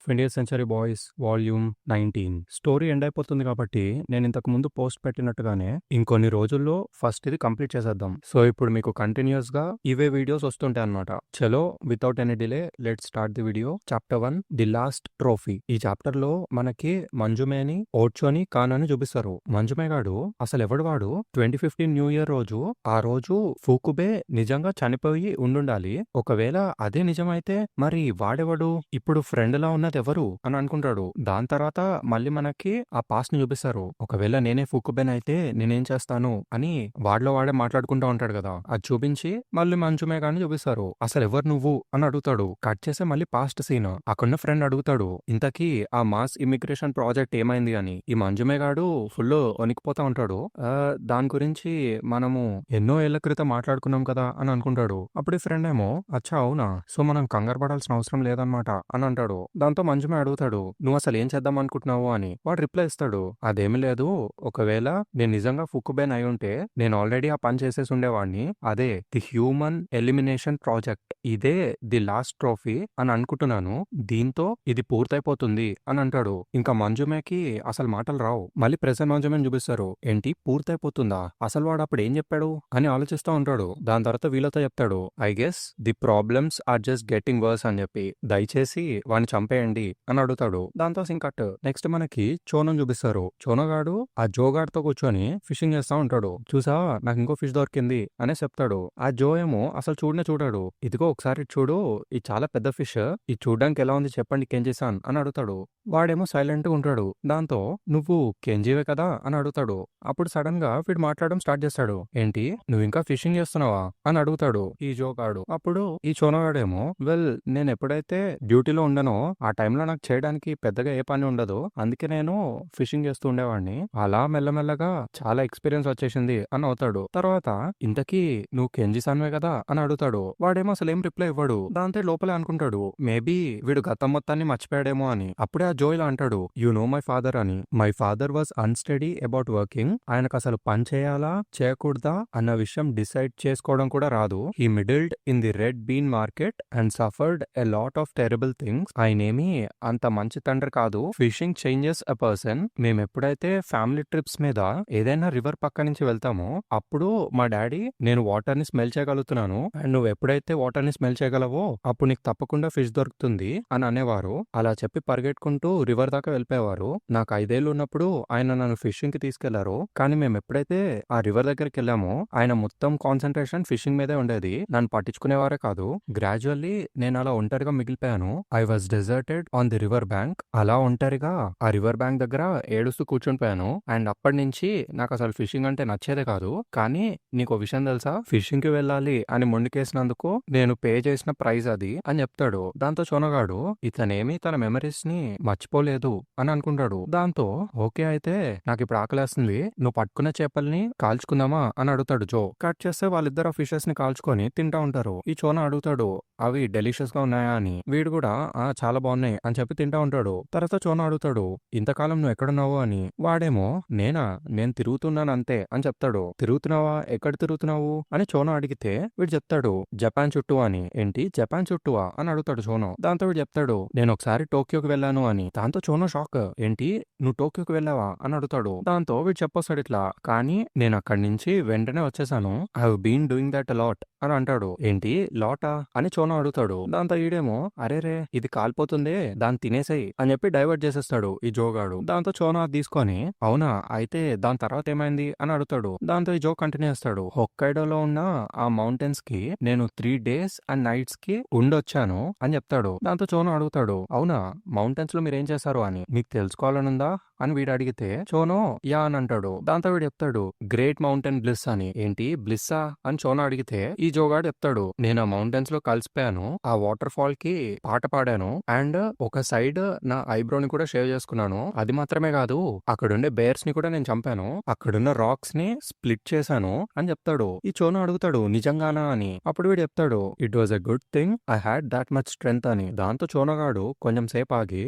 20th century boys volume 19 story end అయిపోతుంది కాబట్టి నేను ఇంతకు ముందు పోస్ట్ పెట్టినట్టుగానే ఇంకొన్ని రోజుల్లో ఫస్ట్ ఇది కంప్లీట్ చేసేద్దాం. సో ఇప్పుడు మీకు కంటిన్యూస్ గా ఇవే వీడియోస్ వస్తుంటాయి అన్నమాట. చలో without any delay let start the video. Chapter 1 the last trophy. ఈ చాప్టర్ లో మనకి మంజుమేని ఓడ్చోని కాన్ అని చూపిస్తారు. మంజుమే గాడు అసలు ఎవడు వాడు 2015 న్యూ ఇయర్ రోజు ఆ రోజు ఫూకుబే నిజంగా చనిపోయి ఉండుండాలి. ఒకవేళ అదే నిజమైతే మరి వాడెవడు ఇప్పుడు ఫ్రెండ్ లా ఉన్నది ఎవరు అని అనుకుంటాడు. దాని తర్వాత మళ్ళీ మనకి ఆ పాస్ట్ ని చూపిస్తారు. ఒకవేళ నేనే ఫూకుబేన్ అయితే నేనేం చేస్తాను అని వాడిలో వాడే మాట్లాడుకుంటా ఉంటాడు కదా, అది చూపించి మళ్ళీ మంజుమే గాని చూపిస్తారు. అసలు ఎవరు నువ్వు అని అడుగుతాడు. కట్ చేసే మళ్ళీ పాస్ట్ సీన్. అక్కడున్న ఫ్రెండ్ అడుగుతాడు ఇంతకీ ఆ మాస్ ఇమిగ్రేషన్ ప్రాజెక్ట్ ఏమైంది అని. ఈ మంజుమే గాడు ఫుల్ వణికిపోతా ఉంటాడు. దాని గురించి మనము ఎన్నో ఏళ్ల క్రితం మాట్లాడుకున్నాం కదా అని అనుకుంటాడు. అప్పుడు ఈ ఫ్రెండ్ ఏమో అచ్చా అవునా, సో మనం కంగారు పడాల్సిన అవసరం లేదన్నమాట అని అంటాడు. దాంతో మంజుమే అడుగుతాడు నువ్వు అసలు ఏం చేద్దాం అనుకుంటున్నావు అని. వాడు రిప్లై ఇస్తాడు అదేమి లేదు, ఒకవేళ నేను నిజంగా ఫుక్కుబేన్ అయి ఉంటే నేను ఆల్రెడీ ఆ పని చేసేసి ఉండేవాడిని. అదే ది హ్యూమన్ ఎలిమినేషన్ ప్రాజెక్ట్, ఇదే ది లాస్ట్ ట్రోఫీ అని అనుకుంటున్నాను. దీంతో ఇది పూర్తయిపోతుంది అని అంటాడు. ఇంకా మంజుమేకి అసలు మాటలు రావు. మళ్ళీ ప్రెసెంట్ మంజుమేని చూపిస్తారు. ఏంటి పూర్తయిపోతుందా, అసలు వాడు అప్పుడు ఏం చెప్పాడు అని ఆలోచిస్తూ ఉంటాడు. దాని తర్వాత వీళ్ళతో చెప్తాడు I guess the problems are just getting worse అని చెప్పి, దయచేసి వాడిని చంపేయండి అని అడుగుతాడు. దాంతో సింకట్ నెక్స్ట్ మనకి చోనం చూపిస్తారు. చోనగాడు ఆ జోగాడితో కూర్చొని ఫిషింగ్ చేస్తా ఉంటాడు. చూసా నాకు ఇంకో ఫిష్ దొరికింది అనే చెప్తాడు. ఆ జో ఏమో అసలు చూడనే చూడాడు. ఇదిగో ఒకసారి చూడు, ఇది చాలా పెద్ద ఫిష్, ఇది చూడడానికి ఎలా ఉంది చెప్పండి కెంజిసాన్ అని అడుగుతాడు. వాడేమో సైలెంట్ గా ఉంటాడు. దాంతో నువ్వు కెంజీవే కదా అని అడుగుతాడు. అప్పుడు సడన్ గా వీడు మాట్లాడడం స్టార్ట్ చేస్తాడు. ఏంటి నువ్వు ఇంకా ఫిషింగ్ చేస్తున్నావా అని అడుగుతాడు ఈ జోగాడు. అప్పుడు ఈ చోనగాడేమో వెల్ నేను ఎప్పుడైతే డ్యూటీలో ఉండనో ఆ టైంలో నాకు చేయడానికి పెద్దగా ఏ పని ఉండదు, అందుకే నేను ఫిషింగ్ చేస్తూ ఉండేవాడిని. అలా మెల్లమెల్లగా చాలా ఎక్స్పీరియన్స్ వచ్చేసింది అని అవుతాడు. తర్వాత ఇంతకీ నువ్వు కెంజిసాన్వే కదా అని అడుగుతాడు. వాడేమో అసలు ఏం రిప్లై ఇవ్వడు. దాంతో లోపలే అనుకుంటాడు మేబీ వీడు గతం మొత్తాన్ని మర్చిపోయాడేమో అని. అప్పుడే ఆ జో ఇలా అంటాడు యు నో మై ఫాదర్ అని. My father was unsteady about working. ఆయనకు అసలు పని చేయాలా చేయకూడదా అన్న విషయం డిసైడ్ చేసుకోవడం కూడా రాదు. He meddled in the red bean market and suffered a lot of terrible things. ఆయనేమి అంత మంచి తండ్రి కాదు. Fishing changes a person. మేము ఎప్పుడైతే ఫ్యామిలీ ట్రిప్స్ మీద ఏదైనా రివర్ పక్క నుంచి వెళ్తామో అప్పుడు మా డాడీ నేను వాటర్ ని స్మెల్ చేయగలుగుతున్నాను అండ్ నువ్వు ఎప్పుడైతే వాటర్ ని స్మెల్ చేయగలవో అప్పుడు నీకు తప్పకుండా ఫిష్ దొరుకుతుంది అని అనేవారు. అలా చెప్పి పరిగెట్టుకుంటూ రివర్ దాకా వెళ్ళిపోయేవారు. నాకు 5 ఏళ్ళు ఉన్నప్పుడు ఆయన నన్ను ఫిషింగ్ కి తీసుకెళ్లారు. కానీ మేము ఎప్పుడైతే ఆ రివర్ దగ్గరికి వెళ్ళామో ఆయన మొత్తం కాన్సన్ట్రేషన్ ఫిషింగ్ మీదే ఉండేది, నన్ను పట్టించుకునేవారే కాదు. గ్రాడ్యువల్లీ నేను అలా ఒంటరిగా మిగిలిపోయాను. I was deserted on the river bank. అలా ఒంటరిగా ఆ రివర్ బ్యాంక్ దగ్గర ఏడుస్తూ కూర్చునిపోయాను. అండ్ అప్పటి నుంచి నాకు అసలు ఫిషింగ్ అంటే నచ్చేదే కాదు. కానీ నీకు విషయం తెలుసా, ఫిషింగ్ కి వెళ్ళాలి అని మొండికేసినందుకు నేను పే చేసిన ప్రైజ్ అది అని చెప్తాడు. దాంతో చోనగాడు ఇతనేమి తన మెమరీస్ ని మర్చిపోలేదు అని అనుకుంటాడు. దాంతో ఓకే అయితే నాకు ఇప్పుడు ఆకలేస్తుంది, నువ్వు పట్టుకున్న చేపల్ని కాల్చుకుందామా అని అడుగుతాడు జో. కట్ చేస్తే వాళ్ళిద్దరు ఆ ఫిషెస్ ని కాల్చుకొని తింటా ఉంటారు. ఈ చోన అడుగుతాడు అవి డెలిషియస్ గా ఉన్నాయా అని. వీడు కూడా ఆ చాలా బాగున్నాయి అని చెప్పి తింటా ఉంటాడు. తర్వాత చోన అడుగుతాడు ఇంతకాలం నువ్వు ఎక్కడున్నావు అని. వాడేమో నేను తిరుగుతున్నాను అంతే అని చెప్తాడు. తిరుగుతున్నావా, ఎక్కడ తిరుగుతున్నావు అని చోన అడిగితే వీడు చెప్తాడు జపాన్ చుట్టూ అని. ఏంటి జపాన్ చుట్టూవా అని అడుగుతాడు చోనో. దాంతో వీడు చెప్తాడు నేను ఒకసారి టోక్యోకి వెళ్ళాను అని. దాంతో చోనో షాక్. ఏంటి నువ్వు టోక్యోకి వెళ్ళావా అని అడుగుతాడు. దాంతో వీడు చెప్పొస్తాడు ఇట్లా, కానీ నేను అక్కడి నుంచి వెంటనే వచ్చేసాను. I have been doing that lot అని అంటాడు. ఏంటి లాటా అని చోనో అడుగుతాడు. దాంతో ఈడేమో అరేరే ఇది కాలిపోతుందే దాన్ని తినేసేయి అని చెప్పి డైవర్ట్ చేసేస్తాడు ఈ జోగాడు. దాంతో చోనో అది తీసుకొని అవునా అయితే దాని తర్వాత ఏమైంది అని అడుగుతాడు. దాంతో ఈ జో కంటిన్యూ చేస్తాడు హొక్కైడోలో ఉన్న ఆ మౌంటైన్స్ కి నేను 3 days అండ్ నైట్స్ కి ఉండొచ్చాను అని చెప్తాడు. దాంతో చోనో అడుగుతాడు అవునా మౌంటైన్స్ లో మీరు ఏం చేశారు అని, నీకు తెలుసుకోవాలనుందా అని వీడు అడిగితే చోనో యా అని అంటాడు. దాంతో వీడు చెప్తాడు గ్రేట్ మౌంటైన్ బ్లిస్ అని. ఏంటి బ్లిస్సా అని చోనో అడిగితే ఈ జోగాడు చెప్తాడు నేను ఆ మౌంటైన్స్ లో కలిసిపోయాను, ఆ వాటర్ ఫాల్ కి పాట పాడాను అండ్ ఒక సైడ్ నా ఐబ్రోని కూడా షేవ్ చేసుకున్నాను. అది మాత్రమే కాదు అక్కడుండే బేర్స్ ని కూడా నేను చంపాను, అక్కడున్న రాక్స్ ని స్ప్లిట్ చేశాను అని చెప్తాడు. ఈ చోనో అడుగుతాడు నిజంగానా అని. అప్పుడు వీడు చెప్తాడు it was a good thing I had that much strength అని. దాంతో చోనగాడు కొంచెం సేపు ఆగి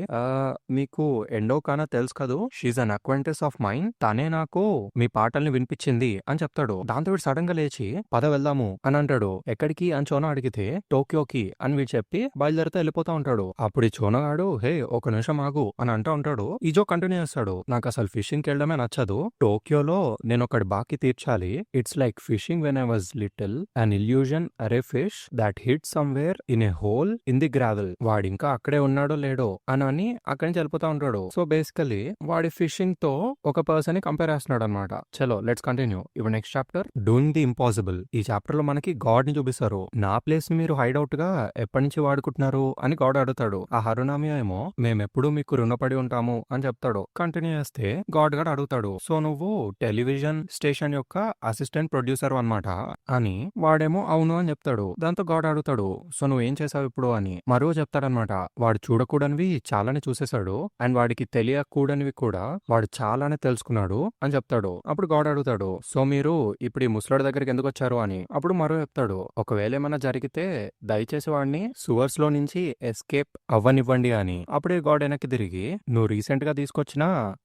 మీకు ఎండోకానా తెలుసు కదూ కాదు, she's an acquaintance of mine, తనే నాకు మీ పాటల్ని వినిపించింది అని చెప్తాడు. దాంతో వీడు సడన్ గా లేచి పద వెళ్దాము అని అంటాడు. ఎక్కడికి అని చోనో అడిగితే టోక్యోకి అని వీడు చెప్పి బయలుదేరితే వెళ్ళిపోతా ఉంటాడు. అప్పుడు ఈ చోనగాడు హే ఒక నిమిషం ఆగు అని అంటూ ఉంటాడు. ఈ జో కంటిన్యూ చేస్తాడు. నాకు అసలు ఫిషింగ్ కి వెళ్ళడమే నచ్చదు. టోక్యోలో నేను ఒకటి బాకీ తీర్చాలి. It's like fishing when I was little, an illusion are fish that hit somewhere in a hole in the gravel. వాడు ఇంకా అక్కడే ఉన్నాడో లేడో అని అక్కడి నుంచి వెళ్ళిపోతా ఉంటాడు. సో బేసికలీ వాడి ఫిషింగ్ తో ఒక పర్సన్ ని కంపేర్ చేస్తున్నాడు అనమాట. చలో లెట్స్ కంటిన్యూ. ఇప్పుడు next chapter doing the impossible. ఈ చాప్టర్ లో మనకి గాడ్ ని చూపిస్తారు. నా ప్లేస్ ని మీరు హైడౌట్ గా ఎప్పటి నుంచి వాడుకుంటున్నారు అని గాడ్ అడుగుతాడు. ఆ హరునామి ఏమో మేమెప్పుడు మీకు రుణపడి ఉంటాము అని చెప్తాడు. కంటిన్యూ చేస్తే గాడ్ గడ్ అడుగుతాడు, సో నువ్వు టెలివిజన్ స్టేషన్ యొక్క అసిస్టెంట్ ప్రొడ్యూసర్ అన్నమాట అని. వాడేమో అవును అని చెప్తాడు. దాంతో గాడ్ అడుగుతాడు, సో నువ్వేం చేసావు ఇప్పుడు అని. మరో చెప్తాడనమాట, వాడు చూడకూడనివి చాలానే చూసేశాడు అండ్ వాడికి తెలియకూడనివి కూడా వాడు చాలానే తెలుసుకున్నాడు అని చెప్తాడు. అప్పుడు గాడ్ అడుగుతాడు, సో మీరు ఇప్పుడు ఈ ముసలాడి దగ్గరికి ఎందుకు వచ్చారు అని. అప్పుడు మరో చెప్తాడు, ఒకవేళ ఏమైనా జరిగితే దయచేసి వాడిని సువర్స్ లో నుంచి ఎస్కేప్ అవ్వనివ్వండి అని. అప్పుడే గాడ్ వెనక్కి తిరిగి, నువ్వు రీసెంట్ గా తీసుకొచ్చిన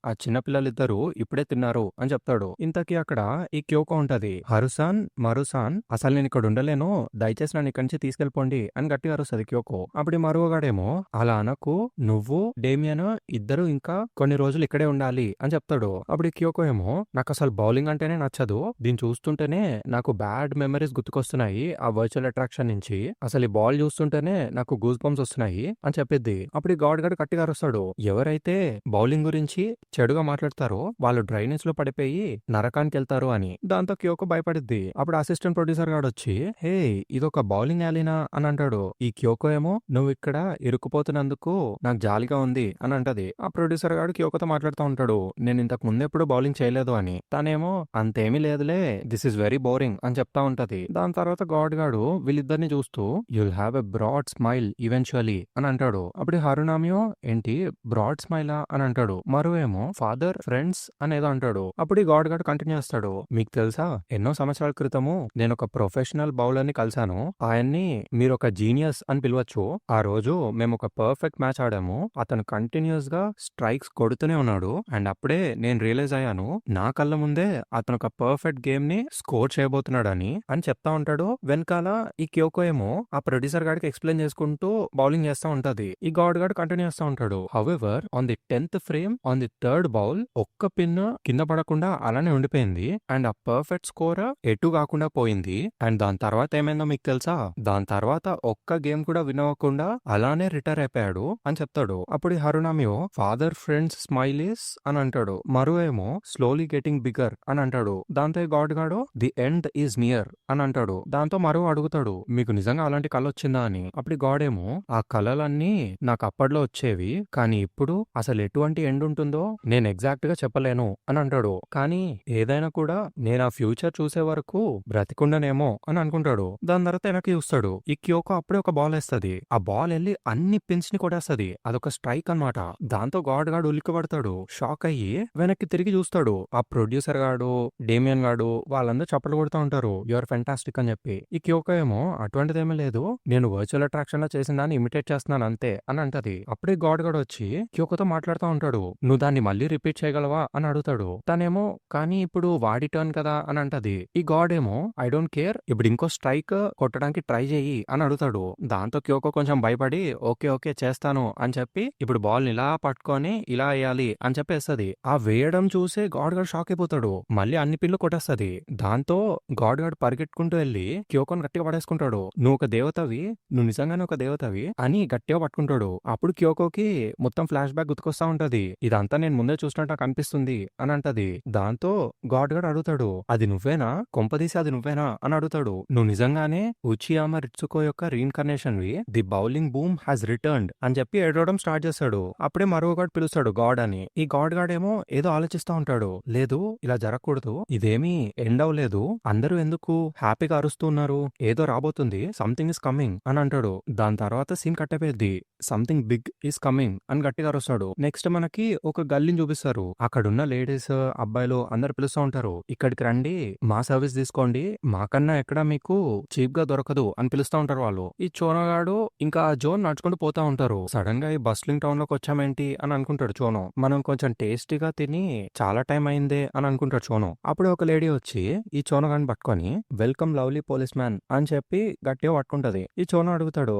ఆ చిన్న పిల్లలిద్దరూ ఇప్పుడే తిన్నారు అని చెప్తాడు. ఇంతకీ అక్కడ ఈ క్యోకో ఉంటది. హరుసాన్ మరుసాన్, అసలు నేను ఇక్కడ ఉండలేను, దయచేసి నన్ను ఇక్కడి నుంచి తీసుకెళ్ళిపోండి అని గట్టిగా అరుస్తుంది క్యోకో. అప్పుడు మరువగాడేమో అలా అనకు, నువ్వు డేమియన్ ఇద్దరు ఇంకా కొన్ని రోజులు ఇక్కడే ఉండాలి అని చెప్తాడు. అప్పుడు ఈ క్యోకో ఏమో నాకు అసలు బౌలింగ్ అంటేనే నచ్చదు, దీన్ని చూస్తుంటేనే నాకు బ్యాడ్ మెమరీస్ గుర్తుకొస్తున్నాయి ఆ వర్చువల్ అట్రాక్షన్ నుంచి, అసలు ఈ బాల్ చూస్తుంటేనే నాకు గూస్ బంప్స్ వస్తున్నాయి అని చెప్పిద్ది. అప్పుడు ఈ గాడ్ గడ్ గట్టిగా అరుస్తాడు, ఎవరైతే బౌలింగ్ గురించి చెడుగా మాట్లాడతారో వాళ్ళు డ్రైనేజ్ లో పడిపోయి నరకానికి వెళ్తారు అని. దాంతో క్యోకో భయపడిద్ది. అప్పుడు అసిస్టెంట్ ప్రొడ్యూసర్ గాడు వచ్చి, హే ఇదొక బౌలింగ్ యాలీనా అని అంటాడు. ఈ క్యోకో ఏమో నువ్వు ఇక్కడ ఇరుక్కుపోతున్నందుకు నాకు జాలిగా ఉంది అని అంటది. ఆ ప్రొడ్యూసర్ గాడు క్యోకోతో మాట్లాడుతూ ఉంటాడు, నేను ఇంతకు ముందు ఎప్పుడు బౌలింగ్ చేయలేదు అని. తనేమో అంతేమీ లేదులే, దిస్ ఇస్ వెరీ బోరింగ్ అని చెప్తా ఉంటది. దాని తర్వాత గాడ్ గాడు వీళ్ళిద్దరిని చూస్తూ you'll have a broad smile eventually అని అంటాడు. అప్పుడు హరునామియో ఏంటి బ్రాడ్ స్మైలా అని అంటాడు. మరో ఏమో ఫాదర్ ఫ్రెండ్స్ అనేదో అంటాడు. అప్పుడు ఈ గాడ్ గాడు కంటిన్యూ చేస్తాడు, మీకు తెలుసా ఎన్నో సంవత్సరాల క్రితము నేను ఒక ప్రొఫెషనల్ బౌలర్ ని కలిశాను, ఆయన్ని మీరు ఒక జీనియస్ అని పిలవచ్చు. ఆ రోజు మేము ఒక పర్ఫెక్ట్ మ్యాచ్ ఆడాము, అతను కంటిన్యూస్ గా స్ట్రైక్స్ కొడుతూనే ఉన్నాడు అండ్ అప్పుడే నేను రియలైజ్ అయ్యాను నా కళ్ళ ముందే అతను ఒక పర్ఫెక్ట్ గేమ్ ని స్కోర్ చేయబోతున్నాడని అని చెప్తా ఉంటాడు. వెనకాల ఈ క్యోకో ఏమో ఆ ప్రొడ్యూసర్ గాడికి ఎక్స్ప్లెయిన్ చేసుకుంటూ బౌలింగ్ చేస్తా ఉంటది. ఈ గాడ్ గాడు కంటిన్యూ చేస్తా ఉంటాడు, however on the 10th frame on the third bowl ఒక్క పిన్ కింద పడకుండా అలానే ఉండిపోయింది అండ్ ఆ పర్ఫెక్ట్ స్కోర్ ఎటు కాకుండా పోయింది. అండ్ దాని తర్వాత ఏమైందో మీకు తెలుసా, దాని తర్వాత ఒక్క గేమ్ కూడా విన్ అవ్వకుండా అలానే రిటైర్ అయిపోయాడు అని చెప్తాడు. అప్పుడు హరునామియో ఫాదర్ ఫ్రెండ్స్ స్మైలీస్ అని అంటాడు. మరో ఏమో స్లోలీ గెటింగ్ బిగర్ అని అంటాడు. దాంతో గాడ్ గాడు ది ఎండ్ ఈజ్ నియర్ అని అంటాడు. దాంతో మరో అడుగుతాడు, మీకు నిజంగా అలాంటి కళ వచ్చిందా అని. అప్పుడు గాడ్ ఏమో ఆ కళలన్నీ నాకు అప్పట్లో వచ్చేవి, కానీ ఇప్పుడు అసలు ఎటువంటి ఎండ్ ఉంటుందో నేను ఎగ్జాక్ట్ గా చెప్పలేను అని అంటాడు. కానీ ఏదైనా కూడా నేను ఆ ఫ్యూచర్ చూసే వరకు బ్రతికుండనేమో అని అనుకుంటాడు. దాని తర్వాత వెనక్కి చూస్తాడు. ఈ క్యోకో అప్పుడే ఒక బాల్ వేస్తది. ఆ బాల్ వెళ్ళి అన్ని పిన్స్ ని కొట్టేస్తది. అదొక స్ట్రైక్ అన్నమాట. దాంతో గాడ్ గాడు ఉలిక్కి పడతాడు. షాక్ అయ్యి వెనక్కి తిరిగి చూస్తాడు. ఆ ప్రొడ్యూసర్ గాడు డేమియన్ గాడు వాళ్ళందరూ చప్పట్లు కొడుతూ ఉంటారు, యువర్ ఫెంటాస్టిక్ అని చెప్పి. ఈ క్యోకో ఏమో అటువంటిదేమీ లేదు, నేను వర్చువల్ అట్రాక్షన్ లో చేసిన దాన్ని ఇమిటేట్ చేస్తున్నాను అంతే అని అంటది. అప్పుడే గాడ్ గాడు వచ్చి క్యోకోతో మాట్లాడుతూ ఉంటాడు, నువ్వు దాన్ని మళ్ళీ రిపీట్ చేయగలవా అని అడుగుతాడు. తనేమో కానీ ఇప్పుడు వాడి టర్న్ కదా అని అంటది. ఈ గాడ్ ఏమో ఐ డోంట్ కేర్, ఇప్పుడు ఇంకో స్ట్రైక్ కొట్టడానికి ట్రై చేయి అని అడుగుతాడు. దాంతో క్యోకో కొంచెం భయపడి ఓకే ఓకే చేస్తాను అని చెప్పి ఇప్పుడు బాల్ ఇలా పట్టుకొని ఇలా వేయాలి అని చెప్పేస్తుంది. ఆ వేయడం చూసే గాడ్ గాడ్ షాక్ అయిపోతాడు. మళ్ళీ అన్ని పిల్లు కొట్టేస్తది. దాంతో గాడ్ గాడ్ పరిగెట్టుకుంటూ వెళ్ళి క్యోకోని గట్టిగా పడేసుకుంటాడు. నువ్వు ఒక దేవతవి, నువ్వు నిజంగానే ఒక దేవతవి అని గట్టిగా పట్టుకుంటాడు. అప్పుడు క్యోకోకి మొత్తం ఫ్లాష్ బ్యాక్ గుర్తుకొస్తా ఉంటది. ఇదంతా నేను ముందే చూసినట్టు నాకు అనిపిస్తుంది అని అంటది. దాంతో గాడ్ గాడ్ అడుగుతాడు, అది నువ్వేనా, కొంపదీసి అది నువ్వేనా అని అడుగుతాడు. నువ్వు నిజంగానే ఉచియామా రిట్సుకో యొక్క reincarnation we, the bowling boom has returned అని చెప్పి ఏడవడం స్టార్ట్ చేస్తాడు. అప్పుడే మరో గాడ్ పిలుస్తాడు గాడ్ అని. ఈ గాడ్ గాడ్ ఏమో ఏదో ఆలోచిస్తా ఉంటాడు, లేదు ఇలా జరగకూడదు, ఇదేమీ ఎండ్ అవ్వలేదు, అందరూ ఎందుకు హ్యాపీగా అరుస్తూ ఉన్నారు, ఏదో రాబోతుంది, సంథింగ్ ఇస్ కమింగ్ అని అంటాడు. దాని తర్వాత సీన్ కట్ అయిపోయింది. సంథింగ్ బిగ్ ఈస్ కమింగ్ అని గట్టిగా అరుస్తాడు. నెక్స్ట్ మనకి ఒక గల్లీని చూపిస్తారు. అక్కడున్న లేడీస్ అబ్బాయిలు అందరు పిలుస్తూ ఉంటారు, ఇక్కడికి రండి, మా సర్వీస్ తీసుకోండి, మాకన్నా ఎక్కడ మీకు చీప్ గా దొరకదు అని పిలుస్తూ ఉంటారు వాళ్ళు. ఈ చోనగాడు ఇంకా జోన్ నడుచుకుంటూ పోతా ఉంటారు. సడన్ గా ఈ బస్లింగ్ టౌన్ లోకి వచ్చామేంటి అని అనుకుంటాడు చోనో. మనం కొంచెం టేస్టీగా తిని చాలా టైం అయిందే అని అనుకుంటాడు చోను. అప్పుడే ఒక లేడీ వచ్చి ఈ చోను గాని పట్టుకొని వెల్కమ్ లవ్లీ పోలీస్ మ్యాన్ అని చెప్పి గట్టిగా పట్టుకుంటది. ఈ చోను అడుగుతాడు